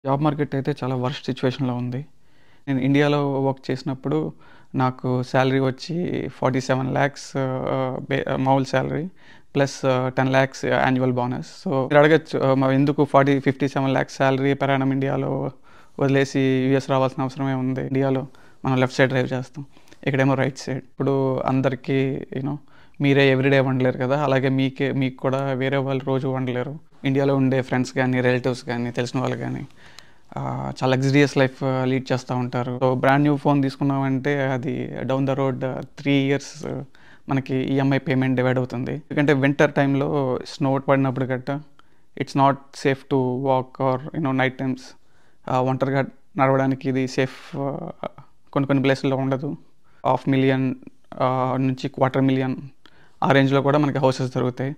Job market అయితే చాలా worst సిచ్యువేషన్‌లో ఉంది. నేను ఇండియాలో వర్క్ చేసినప్పుడు నాకు సాలరీ వచ్చి 47 లాక్స్ మామూలు salary plus 10 lakhs annual bonus. So మీరు అడగొచ్చు మరి ఎందుకు 57 లాక్స్ సాలరీ పెర్ యానమ్ ఇండియాలో వదిలేసి యూఎస్ రావాల్సిన అవసరం ఏముంది? ఇండియాలో మనం లెఫ్ట్ సైడ్ డ్రైవ్ చేస్తాం. ఇక్కడేమో రైట్ సైడ్. ఇప్పుడు అందరికీ మీరే ఎవ్రీడే వండలేరు కదా! అలాగే మీకు కూడా వేరే వాళ్ళు రోజు వండలేరు. ఇండియాలో ఉండే ఫ్రెండ్స్ కానీ, రిలేటివ్స్ కానీ, తెలిసిన వాళ్ళు కానీ చాలా లగ్జరియస్ లైఫ్ లీడ్ చేస్తూ ఉంటారు. సో బ్రాండ్ న్యూ ఫోన్ తీసుకున్నామంటే అది డౌన్ ద రోడ్ 3 ఇయర్స్ మనకి ఈఎంఐ పేమెంట్ డివైడ్ అవుతుంది. ఎందుకంటే వింటర్ టైంలో స్నో పడినప్పుడు గట్ట it's not safe to walk or night times ఒంటరిగా నడవడానికి ఇది సేఫ్ కొన్ని ప్లేసుల్లో ఉండదు. 500,000 నుంచి 250,000 ఆ రేంజ్లో కూడా మనకి హౌసెస్ దొరుకుతాయి,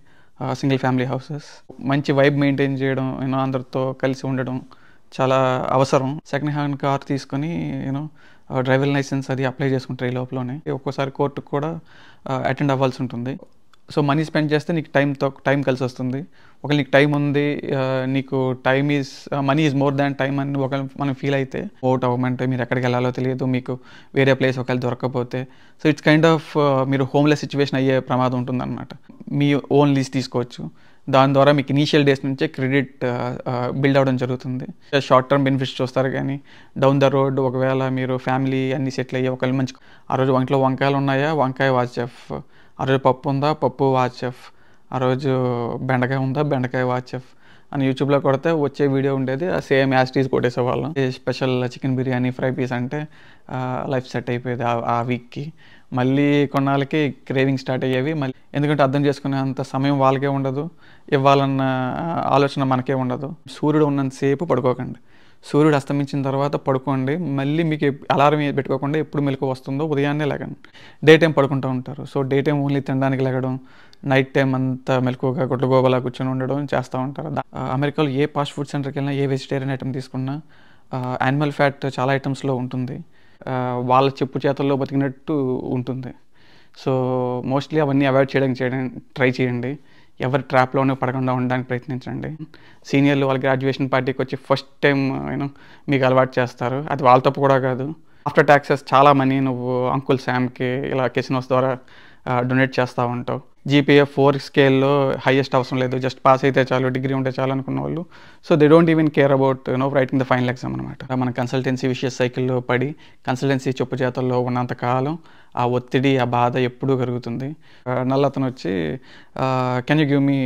సింగిల్ ఫ్యామిలీ హౌసెస్. మంచి వైబ్ మెయింటైన్ చేయడం, అందరితో కలిసి ఉండడం చాలా అవసరం. సెకండ్ హ్యాండ్ కార్ తీసుకొని డ్రైవింగ్ లైసెన్స్ అది అప్లై చేసుకుంటారు ఈ లోపలనే. ఒక్కోసారి కోర్టుకు కూడా అటెండ్ అవ్వాల్సి ఉంటుంది. సో మనీ స్పెండ్ చేస్తే నీకు టైం కలిసి వస్తుంది. ఒకవేళ నీకు టైం ఉంది, నీకు money is more than time అని ఒకవేళ మనం ఫీల్ అయితే అవుట్ అవ్వమంటే మీరు ఎక్కడికి వెళ్ళాలో తెలియదు, మీకు వేరే ప్లేస్ ఒకవేళ దొరకకపోతే సో ఇట్స్ కైండ్ ఆఫ్ మీరు హోమ్లెస్ సిచ్యువేషన్ అయ్యే ప్రమాదం ఉంటుందన్నమాట. మీ ఓన్ లీజ్ తీసుకోవచ్చు. దాని ద్వారా మీకు ఇనీషియల్ డేస్ నుంచే క్రెడిట్ బిల్డ్ అవ్వడం జరుగుతుంది. షార్ట్ టర్మ్ బెనిఫిట్స్ చూస్తారు కానీ డౌన్ ద రోడ్ ఒకవేళ మీరు ఫ్యామిలీ అన్నీ సెటిల్ అయ్యి ఒకవేళ మంచి ఆ రోజు ఇంట్లో వంకాయలు ఉన్నాయా, వంకాయ వాచ్ చెఫ్. ఆ రోజు పప్పు ఉందా, పప్పు వాచ్ చెఫ్. ఆ రోజు బెండకాయ ఉందా, బెండకాయ వాచ్ చెఫ్ అని యూట్యూబ్లో కొడితే వచ్చే వీడియో ఉండేది. సేమ్ యాస్టీస్ కొట్టేసేవాళ్ళం. Special chicken biryani fry piece అంటే లైఫ్ సెట్ అయిపోయేది ఆ వీక్కి. మళ్ళీ కొన్నాళ్ళకి క్రేవింగ్ స్టార్ట్ అయ్యేవి. మళ్ళీ ఎందుకంటే అర్థం చేసుకునే అంత సమయం వాళ్ళకే ఉండదు, ఇవ్వాలన్న ఆలోచన మనకే ఉండదు. సూర్యుడు ఉన్నంతసేపు పడుకోకండి. సూర్యుడు అస్తమించిన తర్వాత పడుకోండి. మళ్ళీ మీకు అలారం పెట్టుకోకుండా ఎప్పుడు మెలకు వస్తుందో ఉదయాన్నే లేకండి. డే టైం పడుకుంటూ ఉంటారు. సో డే టైం ఓన్లీ తినడానికి లేగడం, నైట్ టైం అంతా మెలకువగా గుడ్లగోబలా కూర్చొని ఉండడం చేస్తూ ఉంటారు. అమెరికాలో ఏ ఫాస్ట్ ఫుడ్ సెంటర్కి వెళ్ళినా, ఏ వెజిటేరియన్ ఐటమ్ తీసుకున్నా యానిమల్ ఫ్యాట్ చాలా ఐటమ్స్లో ఉంటుంది. వాళ్ళ చెప్పు చేతల్లో బతికినట్టు ఉంటుంది. సో మోస్ట్లీ అవన్నీ అవాయిడ్ చేయడానికి ట్రై చేయండి. ఎవరి ట్రాప్లోనే పడకుండా ఉండడానికి ప్రయత్నించండి. సీనియర్లు వాళ్ళ గ్రాడ్యుయేషన్ పార్టీకి వచ్చి ఫస్ట్ టైం మీకు అలవాటు చేస్తారు. అది వాళ్ళ తప్పు కూడా కాదు. ఆఫ్టర్ ట్యాక్సెస్ చాలా మనీ నువ్వు అంకుల్ శామ్కి ఇలా కెసినోస్ ద్వారా డొనేట్ చేస్తూ ఉంటావు. జీపీఏ 4 స్కేల్లో హైయెస్ట్ అవసరం లేదు, జస్ట్ పాస్ అయితే చాలు, డిగ్రీ ఉంటే చాలు అనుకున్న వాళ్ళు. So they don't even care about writing the final exam అనమాట. మన కన్సల్టెన్సీ విషయస్ సైకిల్లో పడి కన్సల్టెన్సీ చెప్పు చేతల్లో ఉన్నంతకాలం ఆ ఒత్తిడి, ఆ బాధ ఎప్పుడూ కలుగుతుంది. నల్లతను వచ్చి కెన్ యూ గివ్ మీ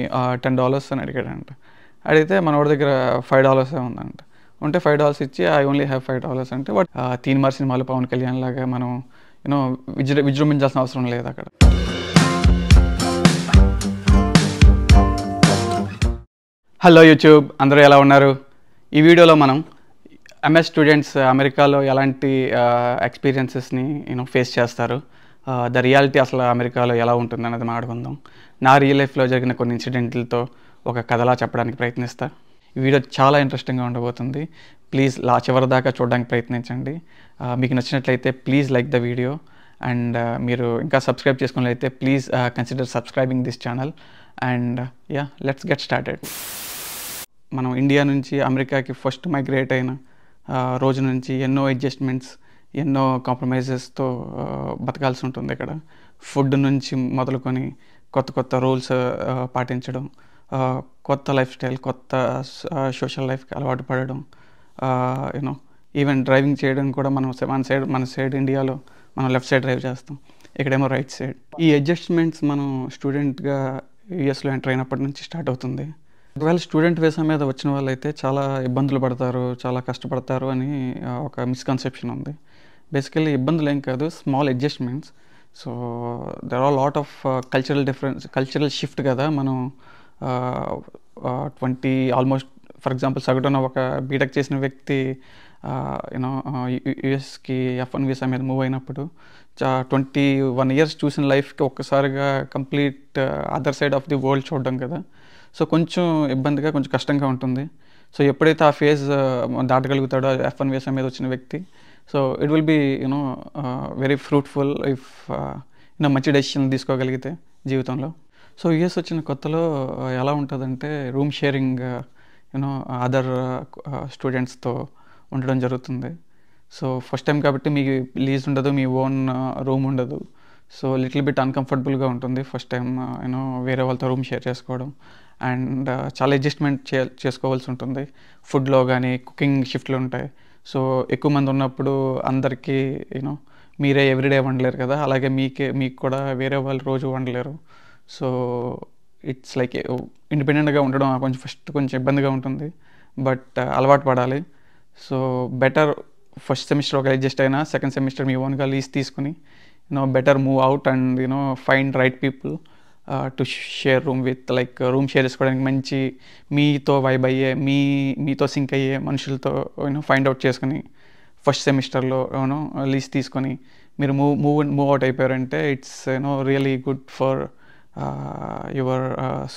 $10 అని అడిగాడంట. అడిగితే మన వాడి దగ్గర $5 ఉందంట. ఉంటే $5 ఇచ్చి ఐ ఓన్లీ హ్యావ్ $5 అంటే వాడు తీన్మార్ సినిమాలో పవన్ కళ్యాణ్ లాగా మనం విజృంభించాల్సిన అవసరం లేదు అక్కడ. హలో యూట్యూబ్, అందరూ ఎలా ఉన్నారు? ఈ వీడియోలో మనం ఎంఎస్ స్టూడెంట్స్ అమెరికాలో ఎలాంటి ఎక్స్పీరియన్సెస్ని ఫేస్ చేస్తారు, ద రియాలిటీ అసలు అమెరికాలో ఎలా ఉంటుంది అనేది మాట్లాడుకుందాం. నా రియల్ లైఫ్లో జరిగిన కొన్ని ఇన్సిడెంట్లతో ఒక కథలా చెప్పడానికి ప్రయత్నిస్తా. ఈ వీడియో చాలా ఇంట్రెస్టింగ్గా ఉండబోతుంది. ప్లీజ్ చివరి దాకా చూడడానికి ప్రయత్నించండి. మీకు నచ్చినట్లయితే please like the video and మీరు ఇంకా సబ్స్క్రైబ్ చేసుకున్నట్లయితే please consider subscribing this channel and let's get started. మనం ఇండియా నుంచి అమెరికాకి ఫస్ట్ మైగ్రేట్ అయిన రోజు నుంచి ఎన్నో అడ్జస్ట్మెంట్స్, ఎన్నో కాంప్రమైజెస్తో బతకాల్సి ఉంటుంది. ఇక్కడ ఫుడ్ నుంచి మొదలుకొని కొత్త రూల్స్ పాటించడం, కొత్త లైఫ్ స్టైల్, కొత్త సోషల్ లైఫ్కి అలవాటు పడడం, ఈవెన్ డ్రైవింగ్ చేయడం కూడా మన సైడ్ ఇండియాలో మనం లెఫ్ట్ సైడ్ డ్రైవ్ చేస్తాం, ఇక్కడేమో రైట్ సైడ్. ఈ అడ్జస్ట్మెంట్స్ మనం స్టూడెంట్గా యూఎస్లో ఎంటర్ అయినప్పటి నుంచి స్టార్ట్ అవుతుంది. ఒకవేళ స్టూడెంట్ వీసా మీద వచ్చిన వాళ్ళైతే చాలా ఇబ్బందులు పడతారు, చాలా కష్టపడతారు అని ఒక మిస్కన్సెప్షన్ ఉంది. బేసికల్లీ ఇబ్బందులు ఏం కాదు, small adjustments. So there are lot of cultural shift కదా. మనం 20 ఆల్మోస్ట్ ఫర్ ఎగ్జాంపుల్ సగటున ఒక బీటెక్ చేసిన వ్యక్తి యుఎస్కి F1 వీసా మీద మూవ్ అయినప్పుడు 21 ఇయర్స్ చూసిన లైఫ్కి ఒక్కసారిగా complete other side of the world చూడడం కదా. సో కొంచెం ఇబ్బందిగా, కొంచెం కష్టంగా ఉంటుంది. సో ఎప్పుడైతే ఆ ఫేజ్ దాటగలుగుతాడో F1 వీసా మీద వచ్చిన వ్యక్తి, so it will be very fruitful if మంచి డెసిషన్ తీసుకోగలిగితే జీవితంలో. సో యూఎస్ వచ్చిన కొత్తలో ఎలా ఉంటుందంటే రూమ్ షేరింగ్ యూనో అదర్ స్టూడెంట్స్తో ఉండడం జరుగుతుంది. సో ఫస్ట్ టైం కాబట్టి మీకు లీజ్ ఉండదు, మీ ఓన్ రూమ్ ఉండదు. సో లిటిల్ బిట్ అన్కంఫర్టబుల్గా ఉంటుంది ఫస్ట్ టైం యూనో వేరే వాళ్ళతో రూమ్ షేర్ చేసుకోవడం. అండ్ చాలా అడ్జస్ట్మెంట్ చేసుకోవాల్సి ఉంటుంది. ఫుడ్లో కానీ కుకింగ్ షిఫ్ట్లు ఉంటాయి. సో ఎక్కువ మంది ఉన్నప్పుడు అందరికీ యూనో మీరే ఎవ్రీడే వండలేరు కదా, అలాగే మీకు కూడా వేరే వాళ్ళు రోజు వండలేరు. సో ఇట్స్ లైక్ ఇండిపెండెంట్గా ఉండడం కొంచెం ఇబ్బందిగా ఉంటుంది, బట్ అలవాటు పడాలి. సో బెటర్ ఫస్ట్ సెమిస్టర్ ఒక అడ్జస్ట్ అయినా సెకండ్ సెమిస్టర్ మీ ఓన్గా లీజ్ తీసుకుని better move out and find right people to share room with, like room share చేసుకోవడానికి మంచి మీతో వైబ్ అయ్యే మీతో సింక్ అయ్యే మనుషులతో ఫైండ్ అవుట్ చేసుకుని ఫస్ట్ సెమిస్టర్లో లీజ్ తీసుకొని మీరు మూవ్ అవుట్ అయిపోయారంటే it's really good for your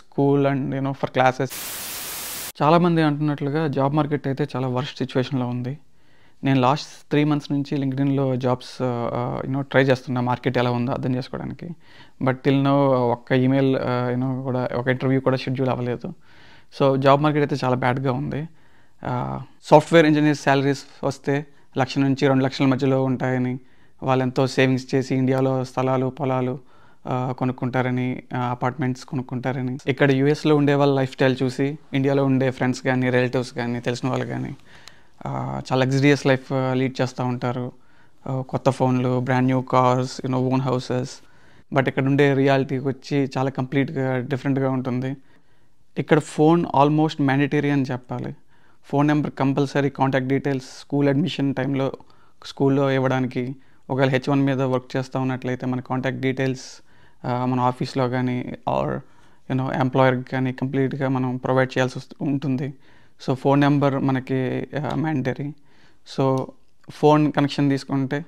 school and for classes. చాలామంది అంటున్నట్లుగా జాబ్ మార్కెట్ అయితే చాలా వర్స్ట్ సిచ్యువేషన్లో ఉంది. నేను లాస్ట్ 3 months నుంచి లింక్డ్ఇన్లో జాబ్స్ ట్రై చేస్తున్నా మార్కెట్ ఎలా ఉందో అర్థం చేసుకోవడానికి. బట్ టిల్ నో ఒక్క ఈమెయిల్ కూడా ఒక ఇంటర్వ్యూ కూడా షెడ్యూల్ అవ్వలేదు. సో జాబ్ మార్కెట్ అయితే చాలా బ్యాడ్గా ఉంది. సాఫ్ట్వేర్ ఇంజనీర్ శాలరీస్ వస్తే 1,00,000 నుంచి 2,00,000 మధ్యలో ఉంటాయని, వాళ్ళు ఎంతో సేవింగ్స్ చేసి ఇండియాలో స్థలాలు పొలాలు కొనుక్కుంటారని, అపార్ట్మెంట్స్ కొనుక్కుంటారని. ఇక్కడ యూఎస్లో ఉండే వాళ్ళ లైఫ్ స్టైల్ చూసి ఇండియాలో ఉండే ఫ్రెండ్స్ కానీ రిలేటివ్స్ కానీ తెలిసిన వాళ్ళు కానీ చాలా లగ్జరియస్ లైఫ్ లీడ్ చేస్తూ ఉంటారు. కొత్త ఫోన్లు, brand new cars, own houses. But ఇక్కడ ఉండే రియాలిటీకి వచ్చి చాలా కంప్లీట్గా డిఫరెంట్గా ఉంటుంది. ఇక్కడ ఫోన్ ఆల్మోస్ట్ మ్యాండేటరీ అని చెప్పాలి. Phone number compulsory, contact details school admission టైంలో స్కూల్లో ఇవ్వడానికి, ఒకవేళ H1 మీద వర్క్ చేస్తూ ఉన్నట్లయితే మన కాంటాక్ట్ డీటెయిల్స్ మన ఆఫీస్లో కానీ ఆర్ ఎంప్లాయర్కి కానీ కంప్లీట్గా మనం ప్రొవైడ్ చేయాల్సి ఉంటుంది. సో ఫోన్ నెంబర్ మనకి మ్యాండేటరీ. సో ఫోన్ కనెక్షన్ తీసుకుంటే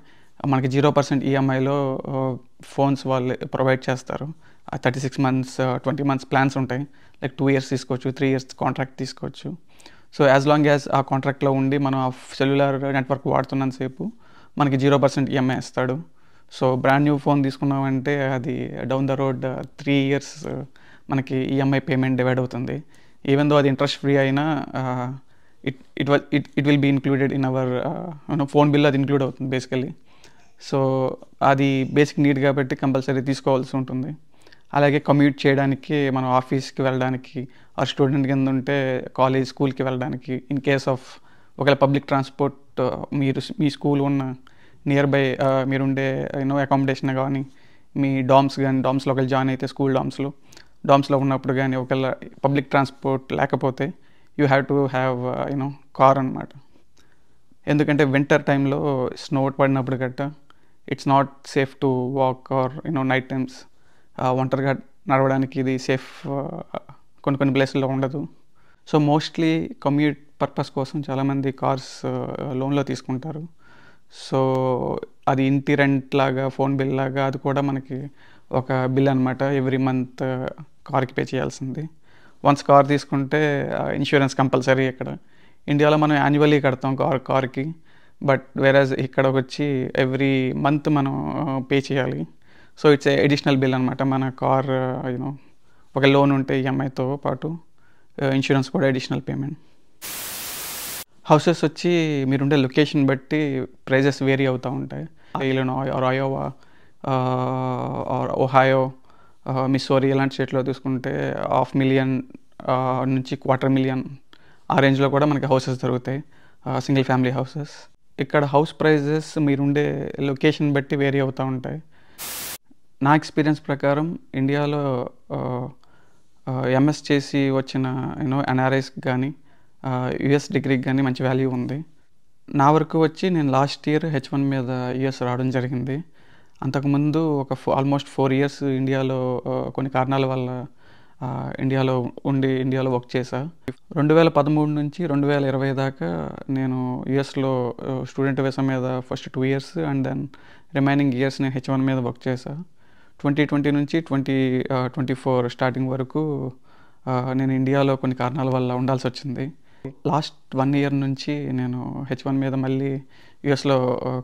మనకి 0% ఈఎంఐలో ఫోన్స్ వాళ్ళు ప్రొవైడ్ చేస్తారు. 36 months 20 months ప్లాన్స్ ఉంటాయి. లైక్ 2 years తీసుకోవచ్చు, 3 years కాంట్రాక్ట్ తీసుకోవచ్చు. సో యాజ్ లాంగ్ యాజ్ ఆ కాంట్రాక్ట్లో ఉండి మనం ఆ సెల్యులర్ నెట్వర్క్ వాడుతున్నంతసేపు మనకి 0% ఈఎంఐ ఇస్తాడు. సో బ్రాండ్ న్యూ ఫోన్ తీసుకున్నామంటే అది డౌన్ ద రోడ్ 3 years మనకి ఈఎంఐ పేమెంట్ డివైడ్ అవుతుంది. ఈవెన్ దో అది ఇంట్రెస్ట్ ఫ్రీ అయినా it will be included in our phone bill, అది ఇంక్లూడ్ అవుతుంది బేసికలీ. సో అది బేసిక్ నీడ్ కాబట్టి కంపల్సరీ తీసుకోవాల్సి ఉంటుంది. అలాగే కమ్యూట్ చేయడానికి, మనం ఆఫీస్కి వెళ్ళడానికి, ఆ స్టూడెంట్ కింద ఉంటే కాలేజ్ స్కూల్కి వెళ్ళడానికి, ఇన్ కేస్ ఆఫ్ ఒకవేళ పబ్లిక్ ట్రాన్స్పోర్ట్ మీ స్కూల్ ఉన్న నియర్ బై మీరుండే అకామిడేషన్ కానీ, మీ డామ్స్లో ఒకవేళ జాయిన్ అయితే స్కూల్ డామ్స్లో ఉన్నప్పుడు కానీ ఒకవేళ పబ్లిక్ ట్రాన్స్పోర్ట్ లేకపోతే you have to have car అనమాట. ఎందుకంటే వింటర్ టైంలో స్నో పడినప్పుడు గట్ట it's not safe to walk or night times ఒంటరిగా నడవడానికి ఇది సేఫ్ కొన్ని ప్లేసుల్లో ఉండదు. సో మోస్ట్లీ కమ్యూట్ పర్పస్ కోసం చాలామంది కార్స్ లోన్లో తీసుకుంటారు. సో అది ఇంటి రెంట్ లాగా, ఫోన్ బిల్ లాగా, అది కూడా మనకి ఒక బిల్ అనమాట. ఎవ్రీ మంత్ కార్కి పే చేయాల్సింది. వన్స్ కార్ తీసుకుంటే ఇన్సూరెన్స్ కంపల్సరీ. ఇక్కడ ఇండియాలో మనం యాన్యువల్లీ కడతాం కార్కి, బట్ వేరేజ్ ఇక్కడికి వచ్చి ఎవ్రీ మంత్ మనం పే చేయాలి. సో ఇట్స్ ఎడిషనల్ బిల్ అనమాట. మన కార్ ఒక లోన్ ఉంటే ఈఎంఐతో పాటు ఇన్సూరెన్స్ కూడా అడిషనల్ పేమెంట్. హౌసెస్ వచ్చి మీరుండే లొకేషన్ బట్టి ప్రైజెస్ వేరీ అవుతూ ఉంటాయి. Illinois or Iowa or Ohio, Missouri ఇలాంటి స్టేట్లో తీసుకుంటే $500,000 నుంచి $250,000 ఆ రేంజ్లో కూడా మనకి హౌసెస్ దొరుకుతాయి, సింగిల్ ఫ్యామిలీ హౌసెస్. ఇక్కడ హౌస్ ప్రైజెస్ మీరుండే లొకేషన్ బట్టి వేరీ అవుతూ ఉంటాయి. నా ఎక్స్పీరియన్స్ ప్రకారం ఇండియాలో ఎంఎస్ చేసి వచ్చిన ఎన్ఆర్ఐస్కి కానీ యుఎస్ డిగ్రీకి కానీ మంచి వాల్యూ ఉంది. నా వరకు వచ్చి నేను లాస్ట్ ఇయర్ H1 మీద యుఎస్ రావడం జరిగింది. అంతకుముందు ఆల్మోస్ట్ 4 years ఇండియాలో కొన్ని కారణాల వల్ల ఇండియాలో వర్క్ చేశా. 2013 నుంచి 2020 దాకా నేను యుఎస్లో స్టూడెంట్ వీసా మీద first 2 years and then remaining years నేను H1 మీద వర్క్ చేశా. 2020 నుంచి 2024 స్టార్టింగ్ వరకు నేను ఇండియాలో కొన్ని కారణాల వల్ల ఉండాల్సి వచ్చింది. లాస్ట్ 1 year నుంచి నేను H1 మీద మళ్ళీ యుఎస్లో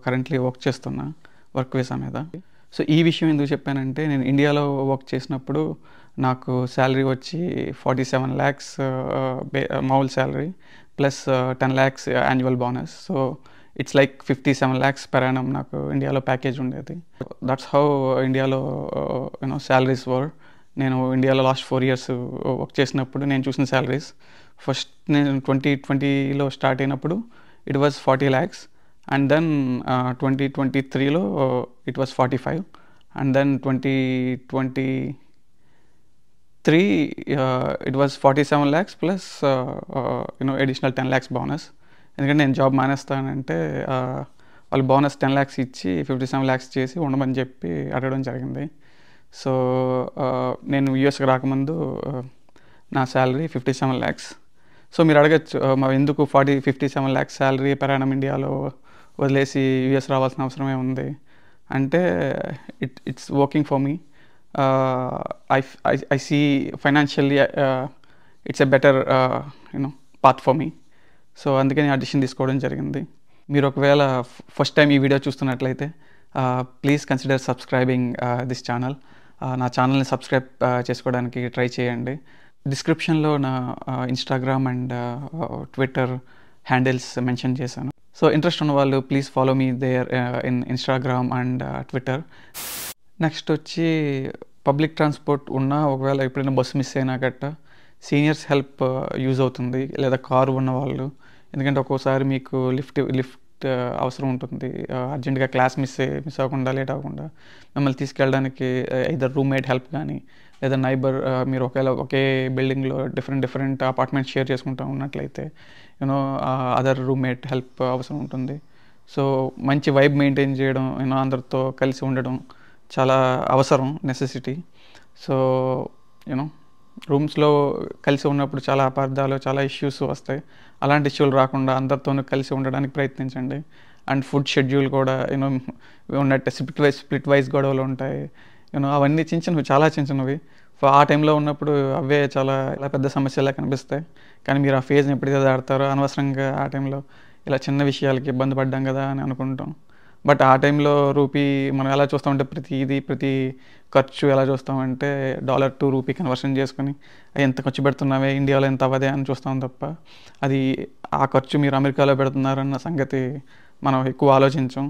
కరెంట్లీ వర్క్ చేస్తున్నా, వర్క్ వీసా మీద. సో ఈ విషయం ఎందుకు చెప్పానంటే, నేను ఇండియాలో వర్క్ చేసినప్పుడు నాకు శాలరీ వచ్చి 47 lakhs మామూలు salary plus 10 lakhs annual bonus. So it's like 57 lakhs per annum నాకు ఇండియాలో ప్యాకేజ్ ఉండేది. దట్స్ హౌ ఇండియాలో శాలరీస్ వర్. నేను ఇండియాలో లాస్ట్ 4 years వర్క్ చేసినప్పుడు నేను చూసిన శాలరీస్, ఫస్ట్ నేను 2020లో స్టార్ట్ అయినప్పుడు it was 40 lakhs, and then 2023లో it was 45, and then 2023 it was 47 lakhs plus additional 10 lakhs bonus. ఎందుకంటే నేను జాబ్ మానేస్తానంటే వాళ్ళు బోనస్ 10 lakhs ఇచ్చి 57 lakhs చేసి ఉండమని చెప్పి అడగడం జరిగింది. సో నేను యూఎస్కి రాకముందు నా శాలరీ 57 lakhs. సో మీరు అడగచ్చు మరి ఎందుకు 57 lakhs శాలరీ per annum ఇండియాలో వదిలేసి యూఎస్ రావాల్సిన అవసరమే ఉంది అంటే, it's working for me. I see financially it's a better path for me. So అందుకే నేను ఆ డిసిషన్ తీసుకోవడం జరిగింది. మీరు ఒకవేళ ఫస్ట్ టైం ఈ వీడియో చూస్తున్నట్లయితే please consider subscribing this channel. నా ఛానల్ని సబ్స్క్రైబ్ చేసుకోవడానికి ట్రై చేయండి. డిస్క్రిప్షన్లో నా Instagram and Twitter handles mention చేశాను. సో ఇంట్రెస్ట్ ఉన్న వాళ్ళు please follow me there in Instagram and Twitter. Next వచ్చి పబ్లిక్ ట్రాన్స్పోర్ట్ ఉన్నా ఒకవేళ ఎప్పుడైనా బస్సు మిస్ అయినా గట్ట సీనియర్స్ హెల్ప్ యూజ్ అవుతుంది, లేదా కారు ఉన్న వాళ్ళు. ఎందుకంటే ఒక్కోసారి మీకు లిఫ్ట్ అవసరం ఉంటుంది, అర్జెంటుగా క్లాస్ మిస్ అవ్వకుండా లేట్ అవ్వకుండా మిమ్మల్ని తీసుకెళ్ళడానికి ఐదర్ రూమ్మేట్ హెల్ప్ కానీ, లేదా నైబర్ మీరు ఒకవేళ ఒకే బిల్డింగ్లో డిఫరెంట్ అపార్ట్మెంట్స్ షేర్ చేసుకుంటూ ఉన్నట్లయితే అదర్ రూమ్మేట్ హెల్ప్ అవసరం ఉంటుంది. సో మంచి వైబ్ మెయింటైన్ చేయడం, అందరితో కలిసి ఉండడం చాలా అవసరం, నెసెసిటీ. సో రూమ్స్లో కలిసి ఉన్నప్పుడు చాలా అపార్థాలు, చాలా ఇష్యూస్ వస్తాయి. అలాంటి ఇష్యూలు రాకుండా అందరితోనూ కలిసి ఉండడానికి ప్రయత్నించండి. అండ్ ఫుడ్ షెడ్యూల్ కూడా ఉన్నట్టు స్ప్లిట్ వైజ్ గొడవలు ఉంటాయి. అవన్నీ చాలా చిన్నవి. ఆ టైంలో ఉన్నప్పుడు అవే చాలా పెద్ద సమస్యలా కనిపిస్తాయి. కానీ మీరు ఆ ఫేజ్ని ఎప్పుడైతే దాడతారో అనవసరంగా ఆ టైంలో ఇలా చిన్న విషయాలకి ఇబ్బంది పడ్డాం కదా అని అనుకుంటాం. బట్ ఆ టైంలో రూపీ మనం ఎలా చూస్తామంటే ప్రతి ఖర్చు ఎలా చూస్తామంటే $1 to రూపీ కన్వర్షన్ చేసుకుని ఎంత ఖర్చు పెడుతున్నామే, ఇండియాలో ఎంత అవ్వదే అని చూస్తాం తప్ప అది ఆ ఖర్చు మీరు అమెరికాలో పెడుతున్నారన్న సంగతి మనం ఎక్కువ ఆలోచించాం.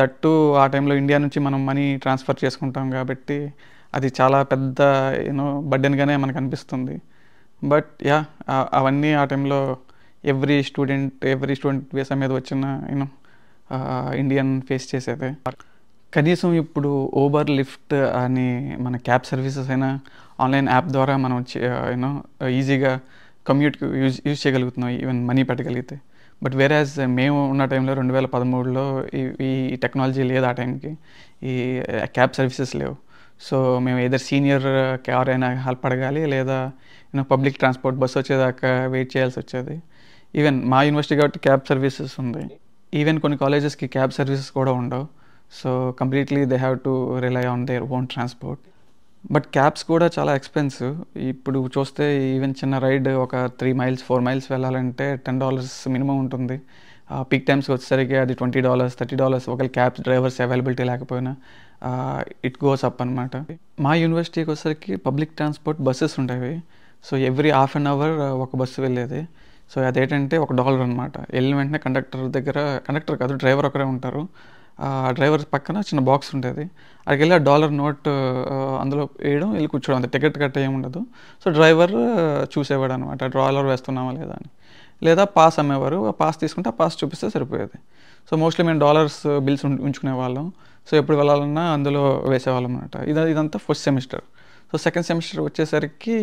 దట్టు ఆ టైంలో ఇండియా నుంచి మనం మనీ ట్రాన్స్ఫర్ చేసుకుంటాం కాబట్టి అది చాలా పెద్ద బర్డెన్గానే మనకు అనిపిస్తుంది. బట్ అవన్నీ ఆ టైంలో ఎవ్రీ స్టూడెంట్ వీసా మీద వచ్చిన ఇండియన్ ఫేస్ చేసేదే. కనీసం ఇప్పుడు ఊబర్, లిఫ్ట్ అని మన క్యాబ్ సర్వీసెస్ అయినా ఆన్లైన్ యాప్ ద్వారా మనం ఈజీగా కమ్యూట్కి యూజ్ చేయగలుగుతున్నాం, ఈవెన్ మనీ పెట్టగలిగితే. బట్ వేరేజ్ మేము ఉన్న టైంలో 2013లో ఈ టెక్నాలజీ లేదు. ఆ టైంకి ఈ క్యాబ్ సర్వీసెస్ లేవు. సో మేము ఏదర్ సీనియర్ కార్ అయినా హెల్ప్ అడగాలి, లేదా పబ్లిక్ ట్రాన్స్పోర్ట్ బస్సు వచ్చేదాకా వెయిట్ చేయాల్సి వచ్చేది. ఈవెన్ మా యూనివర్సిటీ కాబట్టి క్యాబ్ సర్వీసెస్ ఉంది. ఈవెన్ కొన్ని కాలేజెస్కి క్యాబ్ సర్వీసెస్ కూడా ఉండవు. So completely they have to rely on their own transport. But cabs కూడా చాలా ఎక్స్పెన్సివ్. ఇప్పుడు చూస్తే ఈవెన్ చిన్న రైడ్ ఒక 3 miles 4 miles వెళ్ళాలంటే $10 మినిమం ఉంటుంది. పీక్ టైమ్స్కి వచ్చేసరికి అది $20 $30. ఒకవేళ క్యాబ్స్ డ్రైవర్స్ అవైలబిలిటీ లేకపోయినా ఇట్ గోస్ అప్ అనమాట. మా యూనివర్సిటీకి వచ్చేసరికి పబ్లిక్ ట్రాన్స్పోర్ట్ బస్సెస్ ఉండేవి. So every half an hour ఒక బస్సు వెళ్ళేది. సో అదేంటంటే $1 అనమాట. వెళ్ళిన వెంటనే కండక్టర్ కాదు, డ్రైవర్ ఒకరే ఉంటారు. డ్రైవర్ పక్కన చిన్న బాక్స్ ఉంటుంది. అక్కడికి వెళ్ళి $1 నోట్ అందులో వేయడం, వెళ్ళి కూర్చోవడం, అంతే. టికెట్ కట్ట ఏమి ఉండదు. సో డ్రైవర్ చూసేవాడు అనమాట, $1 వేస్తున్నామా లేదా అని. లేదా పాస్ అమ్మేవారు, ఆ పాస్ తీసుకుంటే ఆ పాస్ చూపిస్తే సరిపోయేది. సో మోస్ట్లీ మేము డాలర్స్ బిల్స్ ఉంచుకునే వాళ్ళం. సో ఎప్పుడు వెళ్ళాలన్నా అందులో వేసేవాళ్ళం అనమాట. ఇదంతా first semester. So second semester వచ్చేసరికి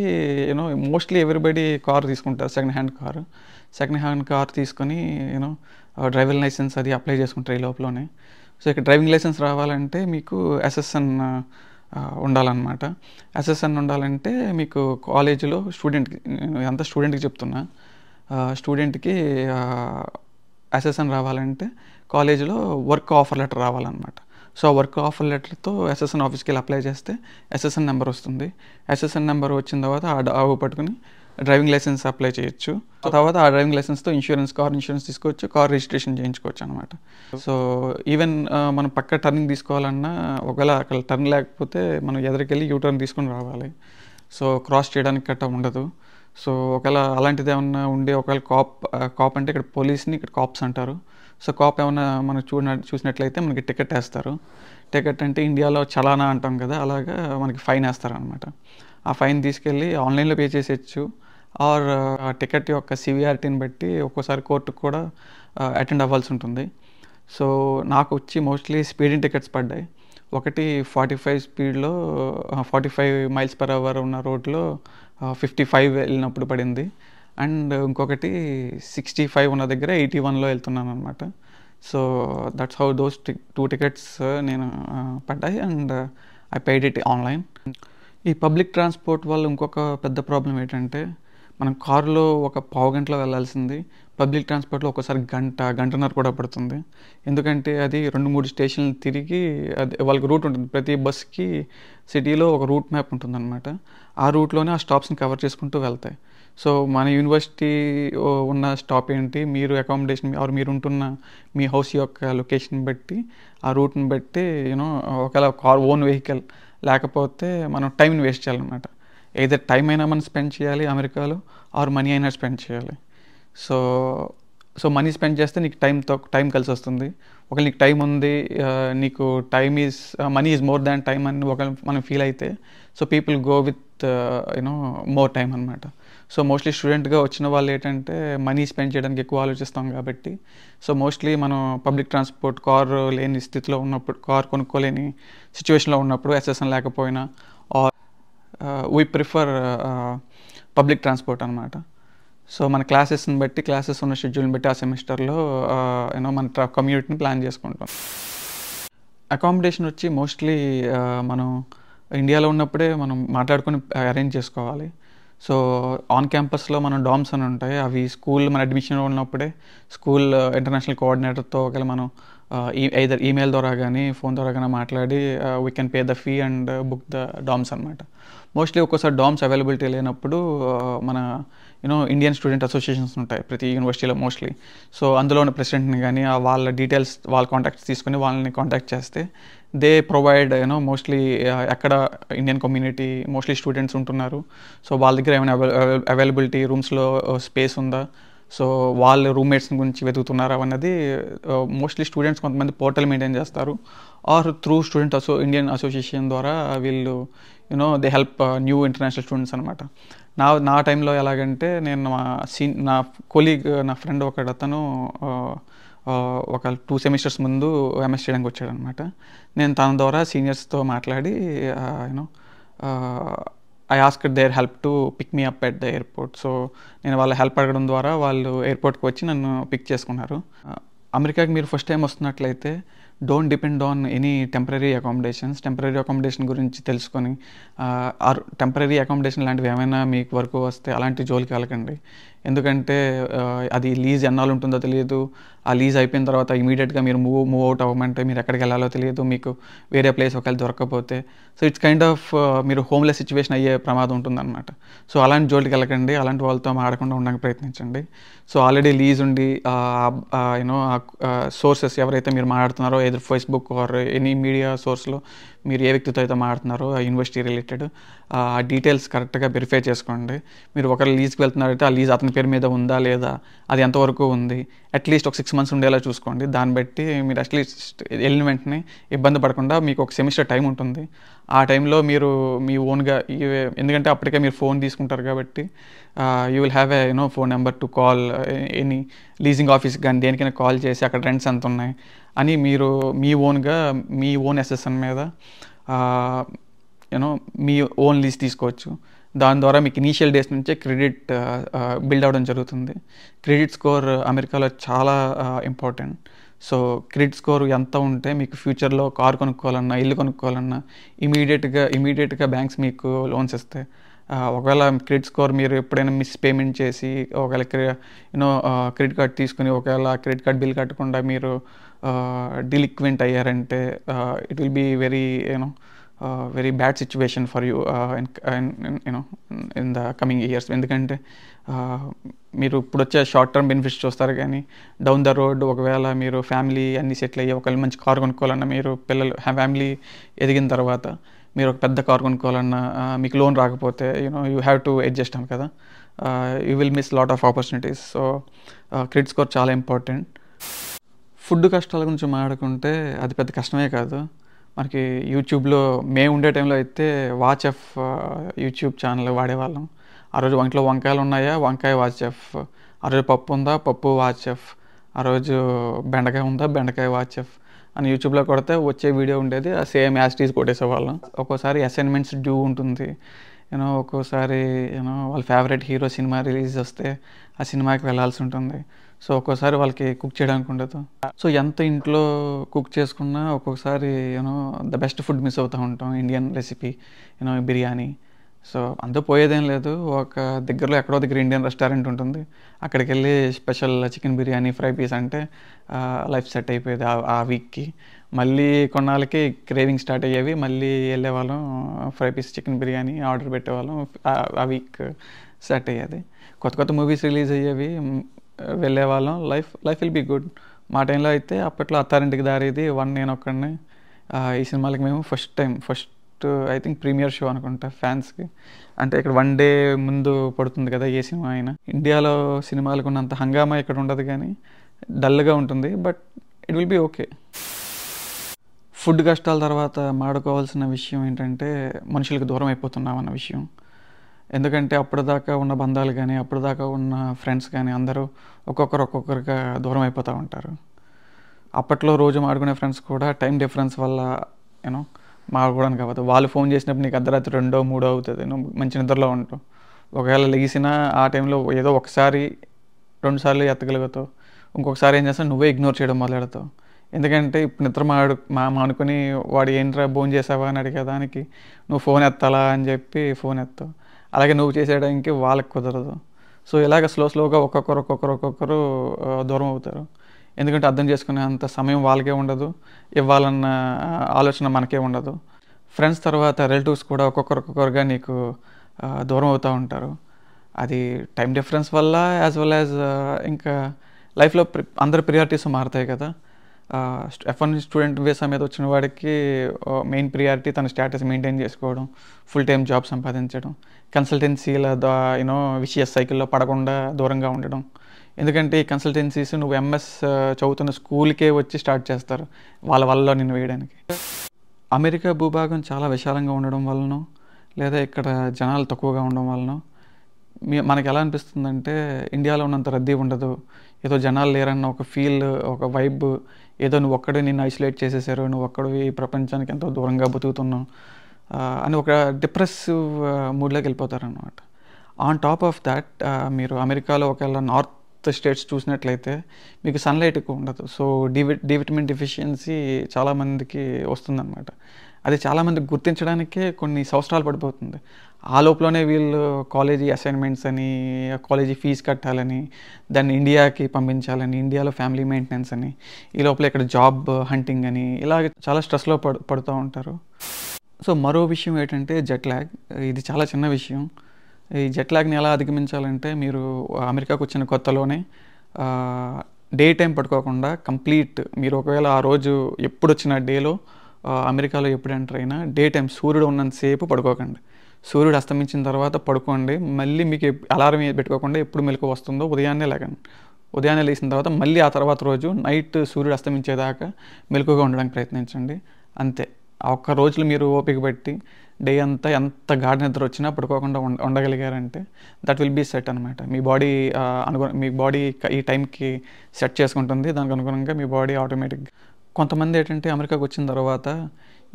మోస్ట్లీ ఎవ్రీబడి కార్ తీసుకుంటారు, సెకండ్ హ్యాండ్ కార్ తీసుకొని డ్రైవింగ్ లైసెన్స్ అది అప్లై చేసుకుంటారు ఈ లోపలనే. సో ఇక్కడ డ్రైవింగ్ లైసెన్స్ రావాలంటే మీకు SSN ఉండాలన్నమాట. SSN ఉండాలంటే మీకు కాలేజీలో స్టూడెంట్కి చెప్తున్నా, స్టూడెంట్కి SSN రావాలంటే కాలేజీలో వర్క్ ఆఫర్ లెటర్ రావాలన్నమాట. సో ఆ వర్క్ ఆఫర్ లెటర్తో SSN ఆఫీస్కి వెళ్ళి అప్లై చేస్తే SSN నెంబర్ వస్తుంది. SSN నెంబర్ వచ్చిన తర్వాత ఆ పట్టుకుని డ్రైవింగ్ లైసెన్స్ అప్లై చేయొచ్చు. తర్వాత ఆ డ్రైవింగ్ లైసెన్స్తో కార్ ఇన్సూరెన్స్ తీసుకోవచ్చు, కార్ రిజిస్ట్రేషన్ చేయించుకోవచ్చు అనమాట. సో ఈవెన్ మనం పక్క టర్నింగ్ తీసుకోవాలన్నా ఒకవేళ అక్కడ టర్న్ లేకపోతే మనం ఎదురుకెళ్ళి యూటర్న్ తీసుకొని రావాలి. సో క్రాస్ చేయడానికి గట్టా ఉండదు. సో ఒకవేళ అలాంటిది ఏమన్నా ఉండి ఒకవేళ కాప్ అంటే ఇక్కడ పోలీస్ని ఇక్కడ కాప్స్ అంటారు. సో కాప్ ఏమన్నా మనం చూసినట్లయితే మనకి టికెట్ వేస్తారు. టికెట్ అంటే ఇండియాలో చలానా అంటాం కదా, అలాగా మనకి ఫైన్ వేస్తారనమాట. ఆ ఫైన్ తీసుకెళ్ళి ఆన్లైన్లో పే చేసేయచ్చు, ఆర్ ఆ టికెట్ యొక్క సివియారిటీని బట్టి ఒక్కోసారి కోర్టుకు కూడా అటెండ్ అవ్వాల్సి ఉంటుంది. సో నాకు వచ్చి మోస్ట్లీ స్పీడింగ్ టికెట్స్ పడ్డాయి. ఒకటి 45 స్పీడ్లో 45 mph ఉన్న రోడ్లో 55 వెళ్ళినప్పుడు పడింది. అండ్ ఇంకొకటి 65 ఉన్న దగ్గర 81లో వెళ్తున్నాను అనమాట. So that's how those 2 tickets నేను పడ్డాయి. And I paid it online. ఈ పబ్లిక్ ట్రాన్స్పోర్ట్ వల్ల ఇంకొక పెద్ద ప్రాబ్లం ఏంటంటే, మనం కారులో ఒక పావు గంటలో వెళ్ళాల్సింది పబ్లిక్ ట్రాన్స్పోర్ట్లో ఒక్కోసారి గంటన్నర కూడా పడుతుంది. ఎందుకంటే అది 2-3 స్టేషన్లు తిరిగి అది వాళ్ళకి రూట్ ఉంటుంది. ప్రతి బస్కి సిటీలో ఒక రూట్ మ్యాప్ ఉంటుందన్నమాట. ఆ రూట్లోనే ఆ స్టాప్స్ని కవర్ చేసుకుంటూ వెళ్తాయి. సో మన యూనివర్సిటీ ఉన్న స్టాప్ ఏంటి, మీరు అకామిడేషన్ ఆర్ మీరు ఉంటున్న మీ హౌస్ యొక్క లొకేషన్ బట్టి, ఆ రూట్ని బట్టి ఒకవేళ కార్ ఓన్ వెహికల్ లేకపోతే మనం టైంని వేస్ట్ చేయాలన్నమాట. ఏదైతే టైం అయినా మనం స్పెండ్ చేయాలి అమెరికాలో, ఆర్ మనీ అయినా స్పెండ్ చేయాలి. సో మనీ స్పెండ్ చేస్తే నీకు టైం కలిసి వస్తుంది. ఒకవేళ నీకు టైం ఉంది, నీకు money is more than time అని ఒకవేళ మనం ఫీల్ అయితే, so people go with more time అనమాట. సో మోస్ట్లీ స్టూడెంట్గా వచ్చిన వాళ్ళు ఏంటంటే మనీ స్పెండ్ చేయడానికి ఎక్కువ ఆలోచిస్తాం కాబట్టి, సో మోస్ట్లీ మనం పబ్లిక్ ట్రాన్స్పోర్ట్ కార్ లేని స్థితిలో ఉన్నప్పుడు, కార్ కొనుక్కోలేని సిచ్యువేషన్లో ఉన్నప్పుడు, ఎస్ఎస్ఎన్ లేకపోయినా, or we prefer public transport అనమాట. సో మన క్లాసెస్ని బట్టి, క్లాసెస్ ఉన్న షెడ్యూల్ని బట్టి ఆ సెమిస్టర్లో మన కమ్యూనిటీని ప్లాన్ చేసుకుంటాం. అకామిడేషన్ వచ్చి మోస్ట్లీ మనం ఇండియాలో ఉన్నప్పుడే మనం మాట్లాడుకొని అరేంజ్ చేసుకోవాలి. సో ఆన్ క్యాంపస్లో మనం డామ్స్ అని ఉంటాయి, అవి స్కూల్ మన అడ్మిషన్ ఉన్నప్పుడే స్కూల్ ఇంటర్నేషనల్ కోఆర్డినేటర్తో ఒకవేళ మనం ఐదర్ ఈమెయిల్ ద్వారా కానీ ఫోన్ ద్వారా కానీ మాట్లాడి we can pay the fee and book the DOMS అనమాట. మోస్ట్లీ ఒక్కోసారి డామ్స్ అవైలబిలిటీ లేనప్పుడు మన ఇండియన్ స్టూడెంట్ అసోసియేషన్స్ ఉంటాయి ప్రతి యూనివర్సిటీలో మోస్ట్లీ. సో అందులో ఉన్న ప్రెసిడెంట్ని కానీ వాళ్ళ డీటెయిల్స్, వాళ్ళ కాంటాక్ట్స్ తీసుకొని వాళ్ళని కాంటాక్ట్ చేస్తే దే ప్రొవైడ్ మోస్ట్లీ ఎక్కడ ఇండియన్ కమ్యూనిటీ మోస్ట్లీ స్టూడెంట్స్ ఉంటున్నారు, సో వాళ్ళ దగ్గర ఏమైనా అవైలబిలిటీ రూమ్స్లో స్పేస్ ఉందా, సో వాళ్ళ రూమ్మేట్స్ గురించి వెతుకుతున్నారు అన్నది. మోస్ట్లీ స్టూడెంట్స్ కొంతమంది పోర్టల్ మెయింటైన్ చేస్తారు, ఆర్ త్రూ ఇండియన్ అసోసియేషన్ ద్వారా వీళ్ళు they help new international students అనమాట. నా టైంలో ఎలాగంటే, నేను నా కొలీగ్, నా ఫ్రెండ్ ఒకడు, అతను ఒక 2 సెమిస్టర్స్ ముందు ఎంఎస్ చేయడానికి వచ్చాడనమాట. నేను తన ద్వారా సీనియర్స్తో మాట్లాడి I asked their help to pick me up at the airport. So నేను వాళ్ళ హెల్ప్ అడగడం ద్వారా వాళ్ళు ఎయిర్పోర్ట్కి వచ్చి నన్ను పిక్ చేసుకున్నారు. అమెరికాకి మీరు ఫస్ట్ టైం వస్తున్నట్లయితే don't depend on any temporary accommodation గురించి తెలుసుకొని, టెంపరీ అకామిడేషన్ లాంటివి ఏమైనా మీకు వరకు వస్తే అలాంటి జోలికి వెళ్ళకండి. ఎందుకంటే అది లీజ్ ఎన్నాళ్ళు ఉంటుందో తెలియదు. ఆ లీజ్ అయిపోయిన తర్వాత ఇమీడియట్గా మీరు మూవ్ అవుట్ అవ్వమంటే మీరు ఎక్కడికి వెళ్ళాలో తెలియదు, మీకు వేరే ప్లేస్ ఒకవేళ దొరకకపోతే, సో ఇట్స్ కైండ్ ఆఫ్ మీరు హోమ్లెస్ సిచ్యువేషన్ అయ్యే ప్రమాదం ఉంటుందన్నమాట. సో అలాంటి జోలికి వెళ్ళకండి, అలాంటి వాళ్ళతో మాడకుండా ఉండడానికి ప్రయత్నించండి. సో ఆల్రెడీ లీజ్ ఉండి సోర్సెస్ ఎవరైతే మీరు మాట్లాడుతున్నారో, ఏదో ఫేస్బుక్ ఆర్ ఎనీ మీడియా సోర్స్లో మీరు ఏ వ్యక్తితో అయితే మాట్లాడుతున్నారో ఆ యూనివర్సిటీ రిలేటెడ్, ఆ డీటెయిల్స్ కరెక్ట్గా వెరిఫై చేసుకోండి. మీరు ఒకరు లీజ్కి వెళ్తున్నారైతే ఆ లీజ్ అతని పేరు మీద ఉందా లేదా, అది ఎంతవరకు ఉంది, అట్లీస్ట్ ఒక 6 months ఉండేలా చూసుకోండి. దాన్ని బట్టి మీరు అట్లీస్ట్ వెళ్ళిన వెంటనే ఇబ్బంది పడకుండా, మీకు ఒక సెమిస్టర్ టైం ఉంటుంది, ఆ టైంలో మీరు మీ ఓన్గా, ఎందుకంటే అప్పటికే మీరు ఫోన్ తీసుకుంటారు కాబట్టి you will have a phone number to call any leasing ఆఫీస్కి కానీ దేనికైనా కాల్ చేసి అక్కడ రెంట్స్ ఎంత ఉన్నాయి అని మీరు మీ ఓన్ ఎస్ఎస్ఎన్ మీద మీ ఓన్ లీజ్ తీసుకోవచ్చు. దాని ద్వారా మీకు ఇనీషియల్ డేస్ నుంచే క్రెడిట్ బిల్డ్ అవ్వడం జరుగుతుంది. క్రెడిట్ స్కోర్ అమెరికాలో చాలా ఇంపార్టెంట్. సో క్రెడిట్ స్కోర్ ఎంత ఉంటే మీకు ఫ్యూచర్లో కార్ కొనుక్కోవాలన్నా, ఇల్లు కొనుక్కోవాలన్నా ఇమీడియట్గా బ్యాంక్స్ మీకు లోన్స్ ఇస్తాయి. ఒకవేళ క్రెడిట్ స్కోర్ మీరు ఎప్పుడైనా మిస్ పేమెంట్ చేసి ఒకవేళ క్రెడిట్ కార్డ్ తీసుకుని ఒకవేళ క్రెడిట్ కార్డ్ బిల్ కట్టకుండా మీరు డిలిక్వెంట్ అయ్యారంటే it will be very bad situation for you in the coming years. ఎందుకంటే మీరు ఇప్పుడు వచ్చే షార్ట్ టర్మ్ బెనిఫిట్స్ చూస్తారు, కానీ డౌన్ ద రోడ్ ఒకవేళ మీరు ఫ్యామిలీ అన్నీ సెటిల్ అయ్యి ఒకవేళ మంచి కార్ కొనుక్కోవాలన్నా, మీరు ఫ్యామిలీ ఎదిగిన తర్వాత మీరు ఒక పెద్ద కార్ కొనుక్కోవాలన్నా మీకు లోన్ రాకపోతే యూ హ్యావ్ టు అడ్జస్ట్ అని కదా, you will miss lot of opportunities. So credit score చాలా ఇంపార్టెంట్. ఫుడ్ కష్టాల గురించి మాట్లాడుకుంటే అది పెద్ద కష్టమే కాదు. మనకి యూట్యూబ్లో మేము ఉండే టైంలో అయితే వాచ్ ఎఫ్ యూట్యూబ్ ఛానల్ వాడేవాళ్ళం. ఆ రోజు ఇంట్లో వంకాయలు ఉన్నాయా, వంకాయ వాచ్ ఎఫ్. ఆ రోజు పప్పు ఉందా, పప్పు వాచ్ ఎఫ్. ఆ రోజు బెండకాయ ఉందా, బెండకాయ వాచ్ ఎఫ్ అని యూట్యూబ్లో కొడితే వచ్చే వీడియో ఉండేది. ఆ సేమ్ యాస్టీస్ కొట్టేసేవాళ్ళం. ఒక్కోసారి అసైన్మెంట్స్ డ్యూ ఉంటుంది. ఒక్కోసారి వాళ్ళ ఫేవరెట్ హీరో సినిమా రిలీజ్ వస్తే ఆ సినిమాకి వెళ్ళాల్సి ఉంటుంది. సో ఒక్కోసారి వాళ్ళకి కుక్ చేయడానికి ఉండదు. సో ఎంత ఇంట్లో కుక్ చేసుకున్నా ఒక్కొక్కసారి ద బెస్ట్ ఫుడ్ మిస్ అవుతూ ఉంటాం. Indian recipe biryani. సో అంతా పోయేదేం లేదు. ఒక దగ్గరలో ఎక్కడో దగ్గర ఇండియన్ రెస్టారెంట్ ఉంటుంది. అక్కడికి వెళ్ళి special chicken biryani fry piece అంటే లైఫ్ సెట్ అయిపోయేది ఆ వీక్కి. మళ్ళీ కొన్నాళ్ళకి క్రేవింగ్ స్టార్ట్ అయ్యేవి. మళ్ళీ వెళ్ళేవాళ్ళం, fry piece chicken biryani order పెట్టేవాళ్ళం. ఆ వీక్ సెట్ అయ్యేది. కొత్త కొత్త మూవీస్ రిలీజ్ అయ్యేవి, వెళ్ళేవాళ్ళం. Life will be good. మా టైంలో అయితే అప్పట్లో అత్తారింటికి దారేది, వన్ నేను ఒక్కడిని. ఈ సినిమాలకి మేము first I think premiere show అనుకుంటా ఫ్యాన్స్కి. అంటే ఇక్కడ వన్ డే ముందు పడుతుంది కదా ఏ సినిమా అయినా. ఇండియాలో సినిమాలకు ఉన్నంత హంగామా ఇక్కడ ఉండదు, కానీ డల్గా ఉంటుంది. But it will be okay. Food కష్టాల తర్వాత మాడుకోవాల్సిన విషయం ఏంటంటే మనుషులకు దూరం అయిపోతున్నాం అన్న విషయం. ఎందుకంటే అప్పటిదాకా ఉన్న బంధాలు కానీ అప్పటిదాకా ఉన్న ఫ్రెండ్స్ కానీ అందరూ ఒక్కొక్కరుగా దూరం అయిపోతూ ఉంటారు. అప్పట్లో రోజు మాడుకునే ఫ్రెండ్స్ కూడా టైం డిఫరెన్స్ వల్ల మాడుకోవడానికి అవ్వదు. వాళ్ళు ఫోన్ చేసినప్పుడు నీకు అర్ధరాత్రి 2, 3 అవుతుంది. నువ్వు మంచి నిద్రలో ఉంటావు. ఒకవేళ లెగిసినా ఆ టైంలో ఏదో ఒకసారి 2 సార్లు ఎత్తగలుగుతావు. ఇంకొకసారి ఏం చేస్తావు, నువ్వే ఇగ్నోర్ చేయడం మొదలెడతావు. ఎందుకంటే ఇప్పుడు నిద్ర మానుకొని వాడు ఏంట్రా భోజనం చేసావా అని అడిగేదానికి నువ్వు ఫోన్ ఎత్తాలా అని చెప్పి ఫోన్ ఎత్తావు. అలాగే నువ్వు చేసేయడానికి వాళ్ళకి కుదరదు. సో ఇలాగ స్లోగా ఒక్కొక్కరు దూరం అవుతారు. ఎందుకంటే అర్థం చేసుకునే అంత సమయం వాళ్ళకే ఉండదు, ఇవ్వాలన్న ఆలోచన మనకే ఉండదు. ఫ్రెండ్స్ తర్వాత రిలేటివ్స్ కూడా ఒక్కొక్కరుగా నీకు దూరం అవుతూ ఉంటారు. అది టైం డిఫరెన్స్ వల్ల యాజ్ వెల్ యాజ్ ఇంకా లైఫ్లో అందరి ప్రియారిటీస్ మారుతాయి కదా. F1 స్టూడెంట్ వీసా మీద వచ్చిన వాడికి మెయిన్ ప్రియారిటీ తన స్టేటస్ మెయింటైన్ చేసుకోవడం, ఫుల్ టైం జాబ్ సంపాదించడం, కన్సల్టెన్సీల విషియస్ సైకిల్లో పడకుండా దూరంగా ఉండడం. ఎందుకంటే ఈ కన్సల్టెన్సీస్ నువ్వు ఎంఎస్ చదువుతున్న స్కూల్కే వచ్చి స్టార్ట్ చేస్తారు వాళ్ళ వల్ల నిన్ను వేయడానికి. అమెరికా భూభాగం చాలా విశాలంగా ఉండడం వలన, లేదా ఇక్కడ జనాలు తక్కువగా ఉండడం వలన మనకి ఎలా అనిపిస్తుందంటే ఇండియాలో ఉన్నంత రద్దీ ఉండదు, ఏదో జనాలు లేరన్న ఒక ఫీల్, ఒక వైబ్, ఏదో నువ్వు ఒక్కడే నిన్ను ఐసోలేట్ చేసేసారు, నువ్వు ఒక్కడివి ప్రపంచానికి ఎంతో దూరంగా బతుకుతున్నావు అని ఒక డిప్రెసివ్ మూడ్లోకి వెళ్ళిపోతారనమాట. ఆన్ టాప్ ఆఫ్ దాట్ మీరు అమెరికాలో ఒకవేళ నార్త్ స్టేట్స్ చూసినట్లయితే మీకు సన్లైట్ ఎక్కువ ఉండదు. సో డి విటమిన్ డెఫిషియన్సీ చాలామందికి వస్తుందన్నమాట. అది చాలామందికి గుర్తించడానికే కొన్ని సంవత్సరాలు పడిపోతుంది. ఆ లోపలనే వీళ్ళు కాలేజీ అసైన్మెంట్స్ అని, కాలేజీ ఫీజు కట్టాలని, దాన్ని ఇండియాకి పంపించాలని, ఇండియాలో ఫ్యామిలీ మెయింటెనెన్స్ అని, ఈ లోపల ఇక్కడ జాబ్ హంటింగ్ అని, ఇలాగ చాలా స్ట్రెస్లో పడుతూ ఉంటారు. సో మరో విషయం ఏంటంటే జెట్ ల్యాగ్. ఇది చాలా చిన్న విషయం. ఈ జెట్ ల్యాగ్ని ఎలా అధిగమించాలంటే మీరు అమెరికాకు వచ్చిన కొత్తలోనే డే టైం పడుకోకుండా కంప్లీట్ మీరు ఒకవేళ ఆ రోజు ఎప్పుడు వచ్చిన డేలో అమెరికాలో ఎప్పుడు ఎంటర్ అయినా డే టైం సూర్యుడు ఉన్నంతసేపు పడుకోకండి. సూర్యుడు అస్తమించిన తర్వాత పడుకోండి. మళ్ళీ మీకు అలారం పెట్టుకోకుండా ఎప్పుడు మెలకు వస్తుందో ఉదయాన్నే లేకండి. ఉదయాన్నే లేచిన తర్వాత మళ్ళీ ఆ తర్వాత రోజు నైట్ సూర్యుడు అస్తమించేదాకా మెలకుగా ఉండడానికి ప్రయత్నించండి. అంతే. ఆ ఒక్క రోజులు మీరు ఓపిక పెట్టి డే అంతా ఎంత గాఢ నిద్ర వచ్చినా పడుకోకుండా ఉండగలిగారంటే దట్ విల్ బీ సెట్ అనమాట. మీ బాడీ ఈ టైంకి సెట్ చేసుకుంటుంది. దానికి అనుగుణంగా మీ బాడీ ఆటోమేటిక్గా. కొంతమంది ఏంటంటే అమెరికాకు వచ్చిన తర్వాత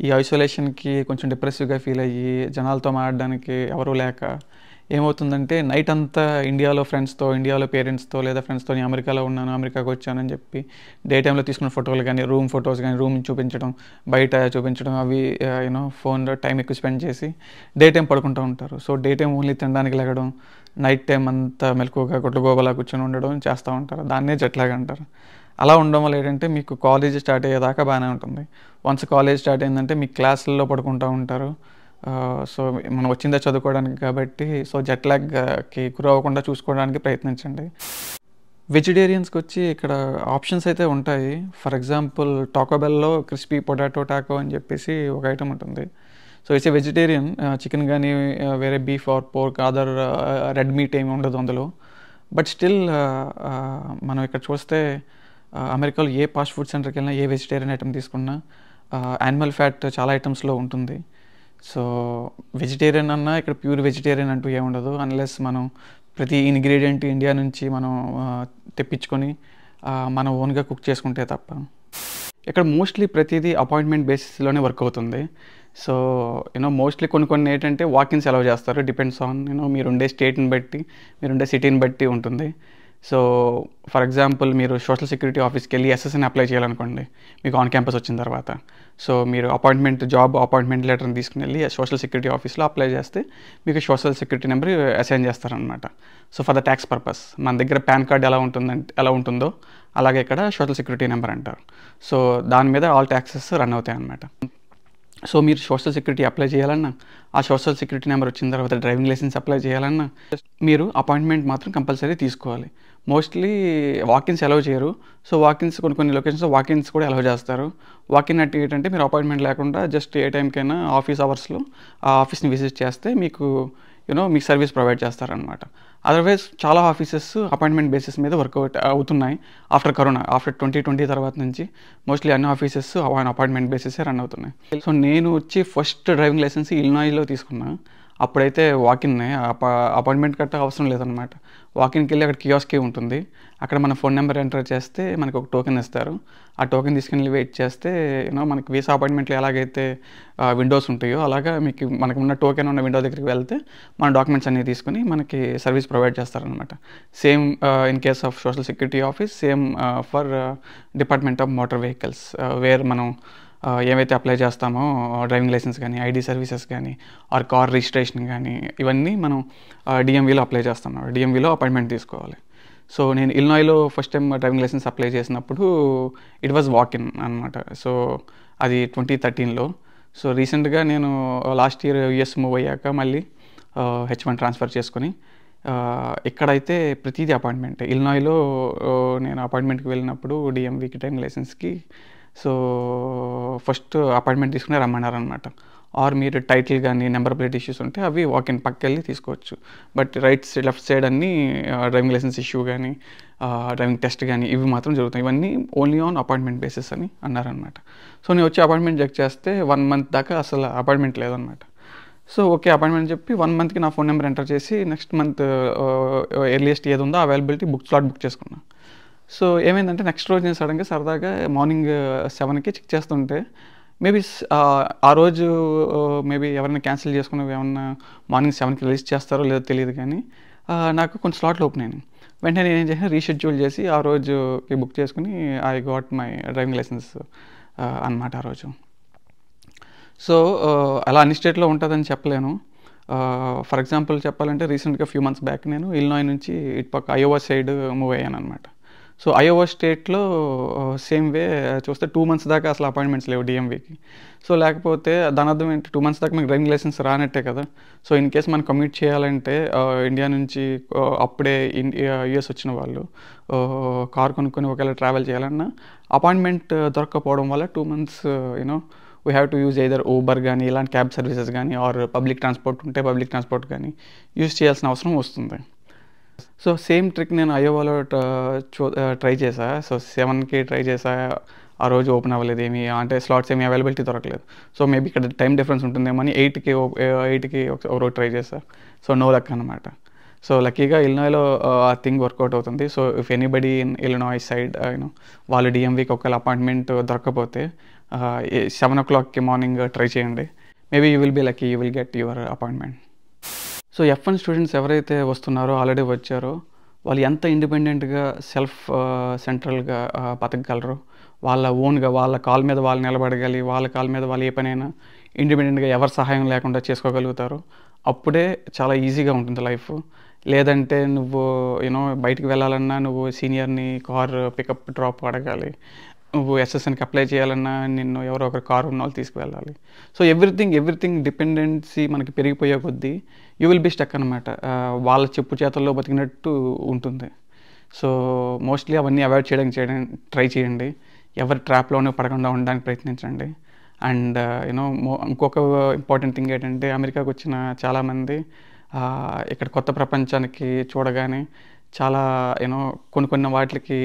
ఈ ఐసోలేషన్కి కొంచెం డిప్రెసివ్గా ఫీల్ అయ్యి జనాలతో మాట్లాడడానికి ఎవరూ లేక ఏమవుతుందంటే నైట్ అంతా ఇండియాలో ఫ్రెండ్స్తో, ఇండియాలో పేరెంట్స్తో లేదా ఫ్రెండ్స్తో నేను అమెరికాలో ఉన్నాను, అమెరికాకు వచ్చానని చెప్పి డే టైంలో తీసుకున్న ఫోటోలు కానీ, రూమ్ ఫొటోస్ కానీ, రూమ్ చూపించడం, బయట చూపించడం, అవి ఫోన్లో టైం ఎక్కువ స్పెండ్ చేసి డే టైం పడుకుంటూ ఉంటారు. సో డే టైం ఓన్లీ తినడానికి లెగడం, నైట్ టైం అంతా మెలకువగా గొడ్లగోబలా కూర్చొని ఉండడం చేస్తూ ఉంటారు. దాన్నే జెట్ ల్యాగ్ అంటారు. అలా ఉండడం వల్ల ఏంటంటే మీకు కాలేజ్ స్టార్ట్ అయ్యేదాకా బాగానే ఉంటుంది. వన్స్ కాలేజ్ స్టార్ట్ అయిందంటే మీ క్లాసుల్లో పడుకుంటూ ఉంటారు. సో మనం వచ్చిందే చదువుకోవడానికి కాబట్టి సో జెట్ ల్యాగ్కి గురి అవ్వకుండా చూసుకోవడానికి ప్రయత్నించండి. వెజిటేరియన్స్కి వచ్చి ఇక్కడ ఆప్షన్స్ అయితే ఉంటాయి. ఫర్ ఎగ్జాంపుల్ టాకో బెల్లో క్రిస్పీ పొటాటో టాకో అని చెప్పేసి ఒక ఐటమ్ ఉంటుంది. So it's a vegetarian. Chicken కానీ వేరే beef or pork other red meat ఏమి ఉండదు అందులో. బట్ స్టిల్ మనం ఇక్కడ చూస్తే అమెరికాలో ఏ ఫాస్ట్ ఫుడ్ సెంటర్కి వెళ్ళినా ఏ వెజిటేరియన్ ఐటమ్ తీసుకున్నా యానిమల్ ఫ్యాట్ చాలా ఐటమ్స్లో ఉంటుంది. సో వెజిటేరియన్ అన్నా ఇక్కడ ప్యూర్ వెజిటేరియన్ అంటూ ఏముండదు అన్లెస్ మనం ప్రతి ఇంగ్రీడియంట్ ఇండియా నుంచి మనం తెప్పించుకొని మనం ఓన్గా కుక్ చేసుకుంటే తప్ప. ఇక్కడ మోస్ట్లీ ప్రతిదీ అపాయింట్మెంట్ బేసిస్లోనే వర్క్ అవుతుంది. సో మోస్ట్లీ కొన్ని ఏంటంటే వాకిన్స్ అలౌ చేస్తారు. డిపెండ్స్ ఆన్ మీరుండే స్టేట్ని బట్టి మీరుండే సిటీని బట్టి ఉంటుంది. సో ఫర్ ఎగ్జాంపుల్ మీరు సోషల్ సెక్యూరిటీ ఆఫీస్కి వెళ్ళి ఎస్ఎస్ఎన్ అప్లై చేయాలనుకోండి మీకు ఆన్ క్యాంపస్ వచ్చిన తర్వాత. సో మీరు జాబ్ అపాయింట్మెంట్ లెటర్ని తీసుకుని వెళ్ళి సోషల్ సెక్యూరిటీ ఆఫీస్లో అప్లై చేస్తే మీకు సోషల్ సెక్యూరిటీ నెంబర్ అసైన్ చేస్తారనమాట. So for the tax purpose మన దగ్గర పాన్ కార్డ్ ఎలా ఉంటుందో అలాగే ఇక్కడ సోషల్ సెక్యూరిటీ నెంబర్ అంటారు. సో దాని మీద ఆల్ ట్యాక్సెస్ రన్ అవుతాయి అన్నమాట. సో మీరు సోషల్ సెక్యూరిటీ అప్లై చేయాలన్నా ఆ సోషల్ సెక్యూరిటీ నెంబర్ వచ్చిన తర్వాత డ్రైవింగ్ లైసెన్స్ అప్లై చేయాలన్నా మీరు అపాయింట్మెంట్ మాత్రం కంపల్సరీ తీసుకోవాలి. మోస్ట్లీ వాకిన్స్ అలౌ చేయరు. సో వాకిన్స్ కొన్ని లొకేషన్స్లో వాకిన్స్ కూడా అలౌ చేస్తారు. వాకిన్ అంటే ఏంటంటే మీరు అపాయింట్మెంట్ లేకుండా జస్ట్ ఏ టైంకైనా ఆఫీస్ అవర్స్లో ఆ ఆఫీస్ని విజిట్ చేస్తే మీకు మీకు సర్వీస్ ప్రొవైడ్ చేస్తారనమాట. అదర్వైజ్ చాలా ఆఫీసెస్ అపాయింట్మెంట్ బేసిస్ మీద వర్కౌట్ అవుతున్నాయి ఆఫ్టర్ 2020 తర్వాత నుంచి మోస్ట్లీ అన్ని ఆఫీసెస్ అపాయింట్మెంట్ బేసిసే రన్ అవుతున్నాయి. సో నేను వచ్చి ఫస్ట్ డ్రైవింగ్ లైసెన్స్ ఇలినాయిలో తీసుకున్నా. అప్పుడైతే వాకిన్నే అపాయింట్మెంట్ కట్ట అవసరం లేదనమాట. వాకిన్కి వెళ్ళి అక్కడ కియాస్కే ఉంటుంది. అక్కడ మన ఫోన్ నెంబర్ ఎంటర్ చేస్తే మనకు ఒక టోకెన్ ఇస్తారు. ఆ టోకెన్ తీసుకుని వెయిట్ చేస్తే మనకి వీసా అపాయింట్మెంట్లో ఎలాగైతే విండోస్ ఉంటాయో అలాగా మనకు ఉన్న టోకెన్ ఉన్న విండో దగ్గరికి వెళ్తే మన డాక్యుమెంట్స్ అన్నీ తీసుకుని మనకి సర్వీస్ ప్రొవైడ్ చేస్తారనమాట. Same in case of social security office, same for department of motor vehicles where మనం ఏవైతే అప్లై చేస్తామో డ్రైవింగ్ లైసెన్స్ కానీ ఐడి సర్వీసెస్ కానీ ఆర్ కార్ రిజిస్ట్రేషన్ కానీ ఇవన్నీ మనం డిఎంవీలో అప్లై చేస్తాం. డిఎంవీలో అపాయింట్మెంట్ తీసుకోవాలి. సో నేను ఇలినాయిలో first time driving licence apply చేసినప్పుడు ఇట్ వాజ్ వాకిన్ అనమాట. సో అది 2013లో. సో రీసెంట్గా నేను లాస్ట్ ఇయర్ యుఎస్ మూవ్ అయ్యాక మళ్ళీ H1 ట్రాన్స్ఫర్ చేసుకొని ఇక్కడైతే ప్రతిదీ అపాయింట్మెంట్. ఇలినాయిలో నేను అపాయింట్మెంట్కి వెళ్ళినప్పుడు డిఎంవీకి డ్రైవింగ్ లైసెన్స్కి సో ఫస్ట్ అపాయింట్మెంట్ తీసుకుని రమ్మన్నారనమాట. ఆర్ మీరు టైటిల్ కానీ నెంబర్ ప్లేట్ ఇష్యూస్ ఉంటే అవి వాకిన్ పక్కకెళ్ళి తీసుకోవచ్చు. బట్ లెఫ్ట్ సైడ్ అన్నీ డ్రైవింగ్ లైసెన్స్ ఇష్యూ కానీ డ్రైవింగ్ టెస్ట్ కానీ ఇవి మాత్రం జరుగుతాయి. ఇవన్నీ ఓన్లీ ఆన్ అపాయింట్మెంట్ బేసిస్ అని అన్నారనమాట. సో నేను వచ్చి అపాయింట్మెంట్ చెక్ చేస్తే 1 month దాకా అసలు అపాయింట్మెంట్ లేదనమాట. సో ఓకే అపాయింట్మెంట్ చెప్పి 1 monthకి నా ఫోన్ నెంబర్ ఎంటర్ చేసి నెక్స్ట్ మంత్ ఎర్లియస్ట్ ఏది ఉందో అవైలబిలిటీ స్లాట్ బుక్ చేసుకున్నాను. సో ఏమైందంటే నెక్స్ట్ రోజు నేను సడన్గా సరదాగా మార్నింగ్ 7కి చెక్ చేస్తుంటే మేబీ ఆ రోజు మేబీ ఎవరైనా క్యాన్సిల్ చేసుకుని ఏమన్నా మార్నింగ్ 7కి రిలీజ్ చేస్తారో లేదో తెలియదు కానీ నాకు కొన్ని స్లాట్లు ఓపెన్ అయినాయి. వెంటనే నేను ఏం చేసిన రీషెడ్యూల్ చేసి ఆ రోజుకి బుక్ చేసుకుని I got my driving license అన్నమాట ఆ రోజు. సో అలా అన్ని స్టేట్లో ఉంటుందని చెప్పలేను. ఫర్ ఎగ్జాంపుల్ చెప్పాలంటే రీసెంట్గా ఫ్యూ మంత్స్ బ్యాక్ నేను ఇలినాయ్ నుంచి ఇటుపక్క అయోవా సైడ్ మూవ్ అయ్యాను అనమాట. సో అయోవా స్టేట్లో సేమ్ వే చూస్తే 2 months దాకా అసలు అపాయింట్మెంట్స్ లేవు డిఎంవీకి. సో లేకపోతే దాని అర్థం ఏంటి 2 months దాకా మీకు డ్రైవింగ్ లైసెన్స్ రానట్టే కదా. సో ఇన్ కేస్ మనం కమ్యూట్ చేయాలంటే ఇండియా నుంచి అప్పుడే యూఎస్ వచ్చిన వాళ్ళు కార్ కొనుక్కొని ఒకవేళ ట్రావెల్ చేయాలన్నా అపాయింట్మెంట్ దొరకకపోవడం వల్ల 2 months we have to use either Uber కానీ ఇలాంటి క్యాబ్ సర్వీసెస్ కానీ ఆర్ పబ్లిక్ ట్రాన్స్పోర్ట్ ఉంటే పబ్లిక్ ట్రాన్స్పోర్ట్ కానీ యూజ్ చేయాల్సిన అవసరం వస్తుంది. సో సేమ్ ట్రిక్ నేను అయోవాలో ట్రై చేసా. సో 7కి ట్రై చేసా. ఆ రోజు ఓపెన్ అవ్వలేదు, ఏమి అంటే స్లాట్స్ ఏమి అవైలబిలిటీ దొరకలేదు. సో మేబీ ఇక్కడ టైం డిఫరెన్స్ ఉంటుందేమో అని 8కి ఒక రోజు ట్రై చేసా. సో నో లక్ అనమాట. సో లక్కీగా ఇలినాయ్లో ఆ థింగ్ వర్కౌట్ అవుతుంది. So if anybody in Illinois side వాళ్ళు డిఎంవీకి ఒకవేళ అపాయింట్మెంట్ దొరకకపోతే 7 o'clockకి మార్నింగ్ ట్రై చేయండి. Maybe you will be lucky, you will get your appointment. So F1 students ఎవరైతే వస్తున్నారో ఆల్రెడీ వచ్చారో వాళ్ళు ఎంత ఇండిపెండెంట్గా సెల్ఫ్ సెంట్రల్గా బతకగలరో, వాళ్ళ ఓన్గా వాళ్ళ కాల్ మీద వాళ్ళు నిలబడగలి, వాళ్ళ కాల్ మీద వాళ్ళు ఏ పనైనా ఇండిపెండెంట్గా ఎవరి సహాయం లేకుండా చేసుకోగలుగుతారో అప్పుడే చాలా ఈజీగా ఉంటుంది లైఫ్. లేదంటే నువ్వు బయటికి వెళ్ళాలన్నా నువ్వు సీనియర్ని కార్ పికప్ డ్రాప్ అడగాలి, నువ్వు ఎస్ఎస్ఎన్కి అప్లై చేయాలన్నా నిన్ను ఎవరో ఒకరు కారు ఉన్న వాళ్ళు తీసుకువెళ్ళాలి. సో ఎవ్రీథింగ్ డిపెండెన్సీ మనకి పెరిగిపోయే కొద్దీ యూ విల్ బీ స్టక్ అనమాట. వాళ్ళ చెప్పు చేతల్లో బతికినట్టు ఉంటుంది. సో మోస్ట్లీ అవన్నీ అవాయిడ్ చేయడానికి ట్రై చేయండి. ఎవరి ట్రాప్లోనే పడకుండా ఉండడానికి ప్రయత్నించండి. అండ్ యూనో ఇంకొక ఇంపార్టెంట్ థింగ్ ఏంటంటే అమెరికాకు వచ్చిన చాలామంది ఇక్కడ కొత్త ప్రపంచానికి చూడగానే చాలా యూనో కొన్ని వాటికి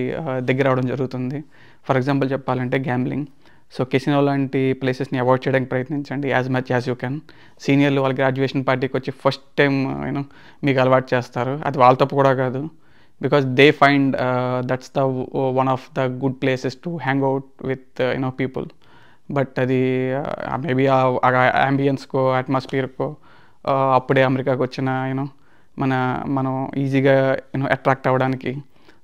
దగ్గర అవడం జరుగుతుంది. ఫర్ ఎగ్జాంపుల్ చెప్పాలంటే గ్యాంబ్లింగ్. సో కెసినో లాంటి ప్లేసెస్ని అవాయిడ్ చేయడానికి ప్రయత్నించండి as much as you can. సీనియర్లు వాళ్ళ గ్రాడ్యుయేషన్ పార్టీకి వచ్చి ఫస్ట్ టైం యూనో మీకు అలవాటు చేస్తారు. అది వాళ్ళ తప్పు కూడా కాదు, because they find that's the one of the good places to hang out with you know people. But అది మేబీ ఆ అంబియన్స్కో అట్మాస్ఫియర్కో అప్పుడే అమెరికాకు వచ్చిన యూనో మనం ఈజీగా యూనో అట్రాక్ట్ అవ్వడానికి,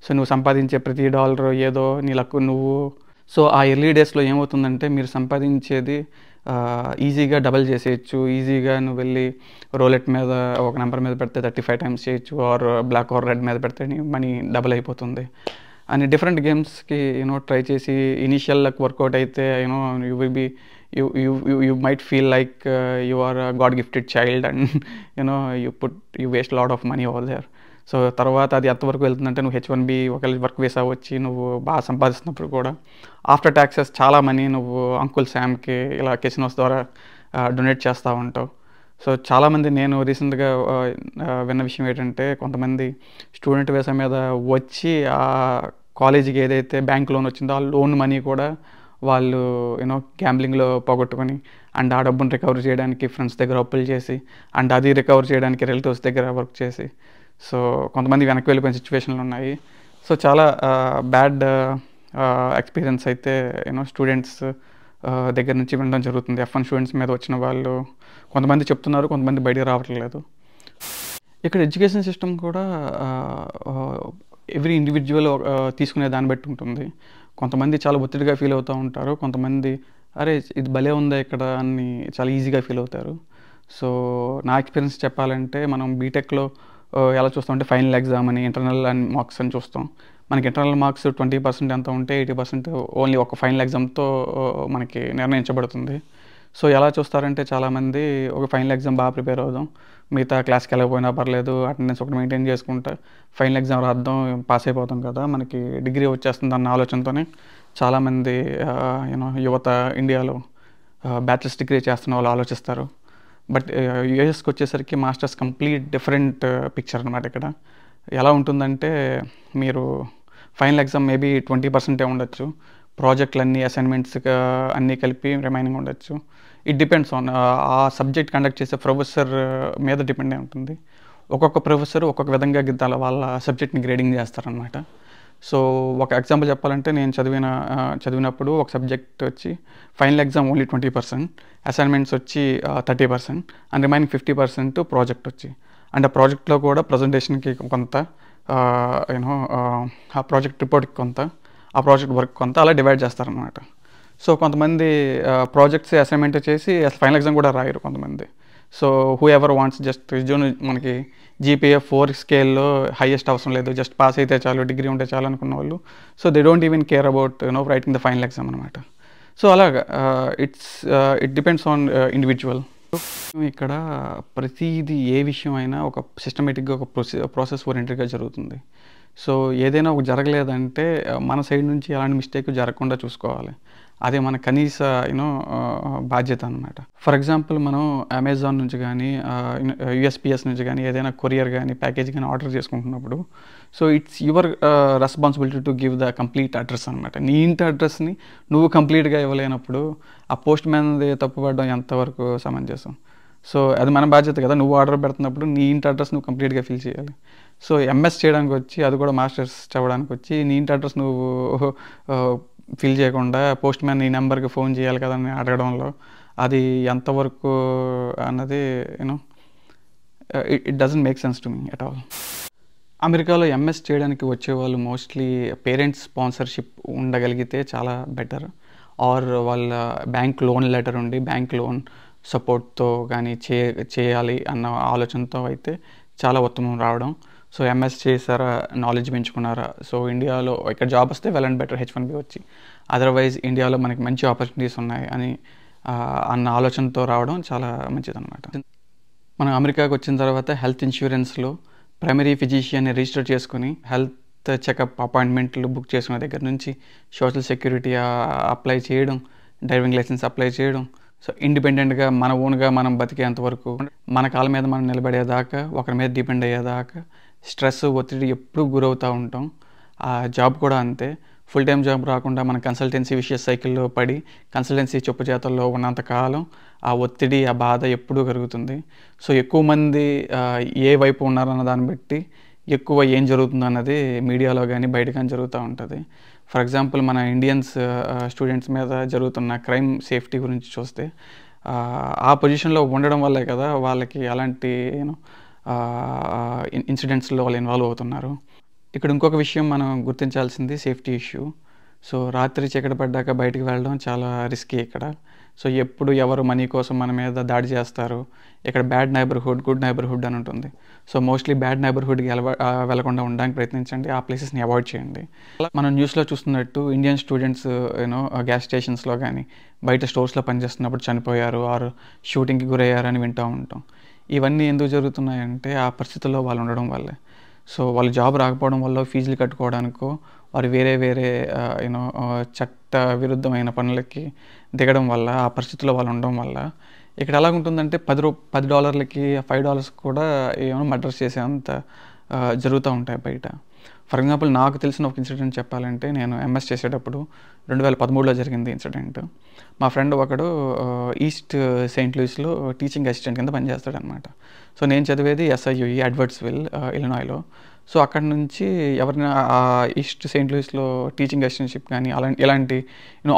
సో నువ్వు సంపాదించే ప్రతి డాలర్ ఏదో నీ లక్కు నువ్వు. సో ఆ ఎర్లీ డేస్లో ఏమవుతుందంటే మీరు సంపాదించేది ఈజీగా డబల్ చేసేయచ్చు. ఈజీగా నువ్వు వెళ్ళి రోలెట్ మీద ఒక నెంబర్ మీద పెడితే 35 times చేయొచ్చు, ఆర్ బ్లాక్ ఆర్ రెడ్ మీద పెడితే నీ మనీ డబల్ అయిపోతుంది అని డిఫరెంట్ గేమ్స్కి యూనో ట్రై చేసి ఇనీషియల్ లక్ వర్కౌట్ అయితే you know you will be you might feel like you are a God gifted child and you waste a lot of money over there. So తర్వాత అది ఎంతవరకు వెళ్తుందంటే నువ్వు H1B ఒకవేళ work visa వచ్చి నువ్వు బాగా సంపాదిస్తున్నప్పుడు కూడా ఆఫ్టర్ ట్యాక్సెస్ చాలా మనీ నువ్వు అంకుల్ శామ్కి ఇలా కెసినోస్ ద్వారా డొనేట్ చేస్తూ ఉంటావు. సో చాలామంది నేను రీసెంట్గా విన్న విషయం ఏంటంటే కొంతమంది స్టూడెంట్ వీసా మీద వచ్చి ఆ కాలేజీకి ఏదైతే బ్యాంక్ లోన్ వచ్చిందో ఆ లోన్ మనీ కూడా వాళ్ళు యూనో గ్యాంబ్లింగ్లో పోగొట్టుకొని అండ్ ఆ డబ్బును రికవర్ చేయడానికి ఫ్రెండ్స్ దగ్గర అప్పులు చేసి అండ్ అది రికవర్ చేయడానికి రిలేటివ్స్ దగ్గర వర్క్ చేసి సో కొంతమంది వెనక్కి వెళ్ళిపోయిన సిచ్యువేషన్లు ఉన్నాయి. సో చాలా బ్యాడ్ ఎక్స్పీరియన్స్ అయితే యూనో స్టూడెంట్స్ దగ్గర నుంచి వినడం జరుగుతుంది. F1 స్టూడెంట్స్ మీద వచ్చిన వాళ్ళు కొంతమంది చెప్తున్నారు, కొంతమంది బయటికి రావట్లేదు. ఇక్కడ ఎడ్యుకేషన్ సిస్టమ్ కూడా ఎవ్రీ ఇండివిజువల్ తీసుకునే దాన్ని బట్టి ఉంటుంది. కొంతమంది చాలా ఒత్తిడిగా ఫీల్ అవుతూ ఉంటారు, కొంతమంది అరే ఇది భలే ఉందా ఇక్కడ అని చాలా ఈజీగా ఫీల్ అవుతారు. సో నా ఎక్స్పీరియన్స్ చెప్పాలంటే మనం బీటెక్లో ఎలా చూస్తామంటే ఫైనల్ ఎగ్జామ్ అని ఇంటర్నల్ అండ్ మార్క్స్ అని చూస్తాం. మనకి ఇంటర్నల్ మార్క్స్ 20% ఎంత ఉంటే 80% ఓన్లీ ఒక ఫైనల్ ఎగ్జామ్తో మనకి నిర్ణయించబడుతుంది. సో ఎలా చూస్తారంటే చాలామంది ఒక ఫైనల్ ఎగ్జామ్ బాగా ప్రిపేర్ అవుదాం, మిగతా క్లాస్కి వెళ్ళకపోయినా పర్లేదు, అటెండెన్స్ ఒకటి మెయింటైన్ చేసుకుంటా ఫైనల్ ఎగ్జామ్ రాద్దాం, పాస్ అయిపోతాం కదా, మనకి డిగ్రీ వచ్చేస్తుంది అన్న ఆలోచనతోనే చాలామంది యువత ఇండియాలో బ్యాచిలర్స్ డిగ్రీ చేస్తున్న వాళ్ళు ఆలోచిస్తారు. బట్ యూఎస్కి వచ్చేసరికి మాస్టర్స్ కంప్లీట్ డిఫరెంట్ పిక్చర్ అనమాట. ఇక్కడ ఎలా ఉంటుందంటే మీరు ఫైనల్ ఎగ్జామ్ మేబీ 20% ఉండొచ్చు, ప్రాజెక్టులు అన్నీ అసైన్మెంట్స్ అన్నీ కలిపి రిమైనింగ్ ఉండొచ్చు. ఇట్ డిపెండ్స్ ఆన్ ఆ సబ్జెక్ట్ కండక్ట్ చేసే ప్రొఫెసర్ మీద డిపెండ్ అయి ఉంటుంది. ఒక్కొక్క ప్రొఫెసర్ ఒక్కొక్క విధంగా వాళ్ళ సబ్జెక్ట్ని గ్రేడింగ్ చేస్తారనమాట. సో ఒక ఎగ్జాంపుల్ చెప్పాలంటే నేను చదివినప్పుడు ఒక సబ్జెక్ట్ వచ్చి ఫైనల్ ఎగ్జామ్ ఓన్లీ 20%, అసైన్మెంట్స్ వచ్చి 30% అండ్ రిమైనింగ్ 50% ప్రాజెక్ట్ వచ్చి, అండ్ ఆ ప్రాజెక్ట్లో కూడా ప్రజెంటేషన్కి కొంత ఆ ప్రాజెక్ట్ రిపోర్ట్కి కొంత, ఆ ప్రాజెక్ట్ వర్క్ కొంత అలా డివైడ్ చేస్తారనమాట. సో కొంతమంది ప్రాజెక్ట్స్ అసైన్మెంట్ చేసి ఫైనల్ ఎగ్జామ్ కూడా రాయరు కొంతమంది. So who ever wants just మనకి GPA 4 స్కేల్లో హైయెస్ట్ అవసరం లేదు, జస్ట్ పాస్ అయితే చాలు, డిగ్రీ ఉంటే చాలు అనుకున్న వాళ్ళు, so they don't even care about writing the final exam అనమాట. సో అలాగా ఇట్ డిపెండ్స్ ఆన్ ఇండివిజువల్. ఇక్కడ ప్రతిదీ ఏ విషయం అయినా ఒక సిస్టమేటిక్గా ఒక ప్రాసెస్ ఓరియంటెడ్గా జరుగుతుంది. సో ఏదైనా ఒక జరగలేదంటే మన సైడ్ నుంచి ఎలాంటి మిస్టేక్ జరగకుండా చూసుకోవాలి, అదే మన కనీస బాధ్యత అనమాట. ఫర్ ఎగ్జాంపుల్ మనం అమెజాన్ నుంచి కానీ USPS నుంచి కానీ ఏదైనా కొరియర్ కానీ ప్యాకేజ్ కానీ ఆర్డర్ చేసుకుంటున్నప్పుడు so it's your responsibility to give the complete address అనమాట. నీ ఇంటి అడ్రస్ని నువ్వు కంప్లీట్గా ఇవ్వలేనప్పుడు ఆ పోస్ట్ మ్యాన్ది తప్పుపడడం ఎంతవరకు సమంజసం? సో అది మన బాధ్యత కదా, నువ్వు ఆర్డర్ పెడుతున్నప్పుడు నీ ఇంటి అడ్రస్ నువ్వు కంప్లీట్గా ఫిల్ చేయాలి. సో MS చేయడానికి వచ్చి, అది కూడా మాస్టర్స్ చదవడానికి వచ్చి నీ ఇంటి అడ్రస్ నువ్వు ఫిల్ చేయకుండా పోస్ట్ మ్యాన్ నీ నెంబర్కి ఫోన్ చేయాలి కదా అని అడగడంలో అది ఎంతవరకు అన్నది it doesn't make sense to me at all. అమెరికాలో MS చేయడానికి వచ్చేవాళ్ళు మోస్ట్లీ పేరెంట్స్ స్పాన్సర్షిప్ ఉండగలిగితే చాలా బెటర్, ఆర్ వాళ్ళ బ్యాంక్ లోన్ లెటర్ ఉండి బ్యాంక్ లోన్ సపోర్ట్తో కానీ చేయాలి అన్న ఆలోచనతో అయితే చాలా ఉత్తమం రావడం. సో MS చేశారా, నాలెడ్జ్ పెంచుకున్నారా, సో ఇండియాలో ఇక్కడ జాబ్ వస్తే వెల్ అండ్ బెటర్ H1B వచ్చి, అదర్వైజ్ ఇండియాలో మనకి మంచి ఆపర్చునిటీస్ ఉన్నాయి అని అన్న ఆలోచనతో రావడం చాలా మంచిదన్నమాట. మనం అమెరికాకి వచ్చిన తర్వాత హెల్త్ ఇన్సూరెన్స్లో ప్రైమరీ ఫిజిషియన్ని రిజిస్టర్ చేసుకుని హెల్త్ చెకప్ అపాయింట్మెంట్లు బుక్ చేసుకునే దగ్గర నుంచి సోషల్ సెక్యూరిటీ అప్లై చేయడం, డ్రైవింగ్ లైసెన్స్ అప్లై చేయడం. సో ఇండిపెండెంట్గా మన ఓన్గా మనం బతికేంతవరకు, మన కాళ్ళ మీద మనం నిలబడేదాకా, ఒకరి మీద డిపెండ్ అయ్యేదాకా స్ట్రెస్, ఒత్తిడి ఎప్పుడూ గురవుతూ ఉంటాం. ఆ జాబ్ కూడా అంతే. ఫుల్ టైం జాబ్ రాకుండా మన కన్సల్టెన్సీ విషయ సైకిల్లో పడి కన్సల్టెన్సీ చెప్పుచేతల్లో ఉన్నంతకాలం ఆ ఒత్తిడి, ఆ బాధ ఎప్పుడూ కలుగుతుంది. సో ఎక్కువ మంది ఏ వైపు ఉన్నారన్న దాన్ని బట్టి ఎక్కువ ఏం జరుగుతుందో అన్నది మీడియాలో కానీ బయట కానీ జరుగుతూ ఉంటుంది. ఫర్ ఎగ్జాంపుల్ మన ఇండియన్స్ స్టూడెంట్స్ మీద జరుగుతున్న క్రైమ్ సేఫ్టీ గురించి చూస్తే, ఆ పొజిషన్లో ఉండడం వల్లే కదా వాళ్ళకి అలాంటి ఇన్సిడెంట్స్లో వాళ్ళు ఇన్వాల్వ్ అవుతున్నారు. ఇక్కడ ఇంకొక విషయం మనం గుర్తించాల్సింది సేఫ్టీ ఇష్యూ. సో రాత్రి చీకటి పడ్డాక బయటికి వెళ్ళడం చాలా రిస్కీ ఇక్కడ. సో ఎప్పుడు ఎవరు మనీ కోసం మన మీద దాడి చేస్తారు. ఇక్కడ బ్యాడ్ నైబర్హుడ్, గుడ్ నైబర్హుడ్ అని ఉంటుంది. సో మోస్ట్లీ బ్యాడ్ నైబర్హుడ్కి వెళ్లకుండా ఉండడానికి ప్రయత్నించండి, ఆ ప్లేసెస్ని అవాయిడ్ చేయండి. మనం న్యూస్లో చూస్తున్నట్టు ఇండియన్ స్టూడెంట్స్ గ్యాస్ స్టేషన్స్లో కానీ బయట స్టోర్స్లో పనిచేస్తున్నప్పుడు చనిపోయారు, ఆర్ షూటింగ్కి గురయ్యారు అని వింటూ ఉంటాం. ఇవన్నీ ఎందుకు జరుగుతున్నాయంటే ఆ పరిస్థితుల్లో వాళ్ళు ఉండడం వల్లే. సో వాళ్ళు జాబ్ రాకపోవడం వల్ల, ఫీజులు కట్టుకోవడానికో, వారు వేరే చట్ట విరుద్ధమైన పనులకి దిగడం వల్ల, ఆ పరిస్థితుల్లో వాళ్ళు ఉండడం వల్ల ఇక్కడ ఎలాగుంటుందంటే $10కి $5 కూడా మర్డర్స్ చేసేంత జరుగుతూ ఉంటాయి బయట. ఫర్ ఎగ్జాంపుల్ నాకు తెలిసిన ఒక ఇన్సిడెంట్ చెప్పాలంటే, నేను ఎంఎస్ చేసేటప్పుడు 2013లో జరిగింది ఇన్సిడెంట్. మా ఫ్రెండ్ ఒకడు ఈస్ట్ సెయింట్ లూయిస్లో టీచింగ్ అసిస్టెంట్ కింద పనిచేస్తాడనమాట. సో నేను చదివేది SIUE ఎడ్వర్డ్స్విల్, ఇలినాయ్లో. సో అక్కడ నుంచి ఎవరైనా ఈస్ట్ సెయింట్ లూయిస్లో టీచింగ్ అసిస్టెంట్షిప్ కానీ ఇలాంటి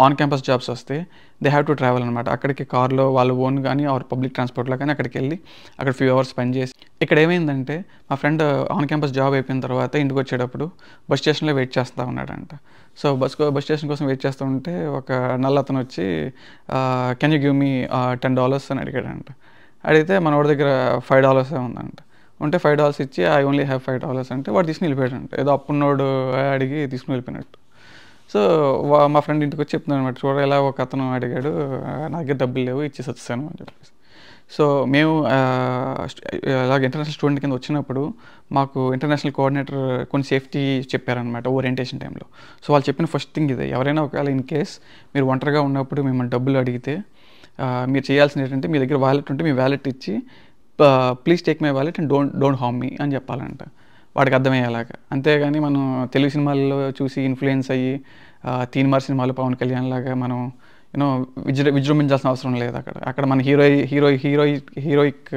ఆన్ క్యాంపస్ జాబ్స్ వస్తే దే హ్యావ్ టు ట్రావెల్ అనమాట. అక్కడికి కార్లో వాళ్ళు ఓన్ కానీ ఆర్ పబ్లిక్ ట్రాన్స్పోర్ట్లో కానీ అక్కడికి వెళ్ళి అక్కడ ఫ్యూ అవర్స్ స్పెండ్ చేసి, ఇక్కడ ఏమైందంటే మా ఫ్రెండ్ ఆన్ క్యాంపస్ జాబ్ అయిపోయిన తర్వాత ఇంటికి వచ్చేటప్పుడు బస్ స్టేషన్లో వెయిట్ చేస్తూ ఉన్నాడంట. సో బస్ స్టేషన్ కోసం వెయిట్ చేస్తూ ఉంటే ఒక నల్ల అతను వచ్చి కెన్ యూ గివ్ మీ $10 అని అడిగాడంట. అడిగితే మన వాడి దగ్గర $5 ఉందంట. ఉంటే $5 ఇచ్చి ఐ ఓన్లీ హ్యావ్ $5 అంటే వాడు తీసుకుని వెళ్ళిపోయాడంట. ఏదో అప్పున్నోడు అడిగి తీసుకుని వెళ్ళిపోయినట్టు. సో మా ఫ్రెండ్ ఇంటికి వచ్చి చెప్తున్నాను అనమాట, చూడ ఇలా ఒక అతను అడిగాడు, నా దగ్గర డబ్బులు లేవు, ఇచ్చేసి వచ్చాను అని చెప్పేసి. సో మేము అలాగే ఇంటర్నేషనల్ స్టూడెంట్ కింద వచ్చినప్పుడు మాకు ఇంటర్నేషనల్ కోఆర్డినేటర్ కొన్ని సేఫ్టీ చెప్పారనమాట ఓరియంటేషన్ టైంలో. సో వాళ్ళు చెప్పిన ఫస్ట్ థింగ్ ఇదే, ఎవరైనా ఒకవేళ ఇన్ కేస్ మీరు ఒంటరిగా ఉన్నప్పుడు మిమ్మల్ని డబ్బులు అడిగితే మీరు చేయాల్సింది ఏంటంటే, మీ దగ్గర వాలెట్ ఉంటే మీ వాలెట్ ఇచ్చి please take my wallet and don't harm me అని చెప్పాలంట, వాడికి అర్థమయ్యేలాగా. అంతేగాని మనం తెలుగు సినిమాల్లో చూసి ఇన్ఫ్లుయెన్స్ అయ్యి తీన్మార్ సినిమాలో పవన్ కళ్యాణ్ లాగా మనం విజృంభించాల్సిన అవసరం లేదు. అక్కడ మన హీరోయిక్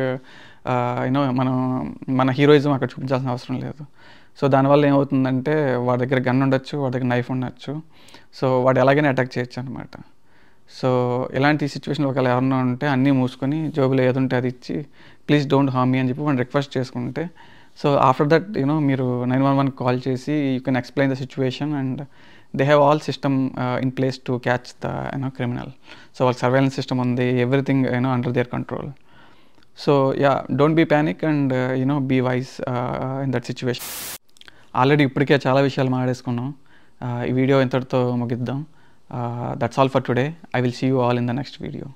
మన హీరోయిజం అక్కడ చూపించాల్సిన అవసరం లేదు. సో దానివల్ల ఏమవుతుందంటే వాడి దగ్గర గన్ ఉండొచ్చు, వాడి దగ్గర నైఫ్ ఉండొచ్చు, సో వాడు ఎలాగైనా అటాక్ చేయొచ్చు అనమాట. సో ఇలాంటి సిచ్యువేషన్లో ఒకవేళ ఎవరన్నా ఉంటే అన్నీ మూసుకొని జోబులో ఏది ఉంటే అది ఇచ్చి ప్లీజ్ డోంట్ హార్మ్ మీ అని చెప్పి మనం రిక్వెస్ట్ చేసుకుంటే, సో ఆఫ్టర్ దట్ మీరు 911 కాల్ చేసి you can explain the situation and they have all system in place to catch the criminal. So వాళ్ళకి సర్వేలెన్స్ సిస్టమ్ ఉంది, everything under their control. So don't be panic and be wise in that situation. Already ఇప్పటికే చాలా విషయాలు మాట్లాడేసుకున్నాం. ఈ video ఇంతటితో ముగిద్దాం. That's all for today. I will see you all in the next video.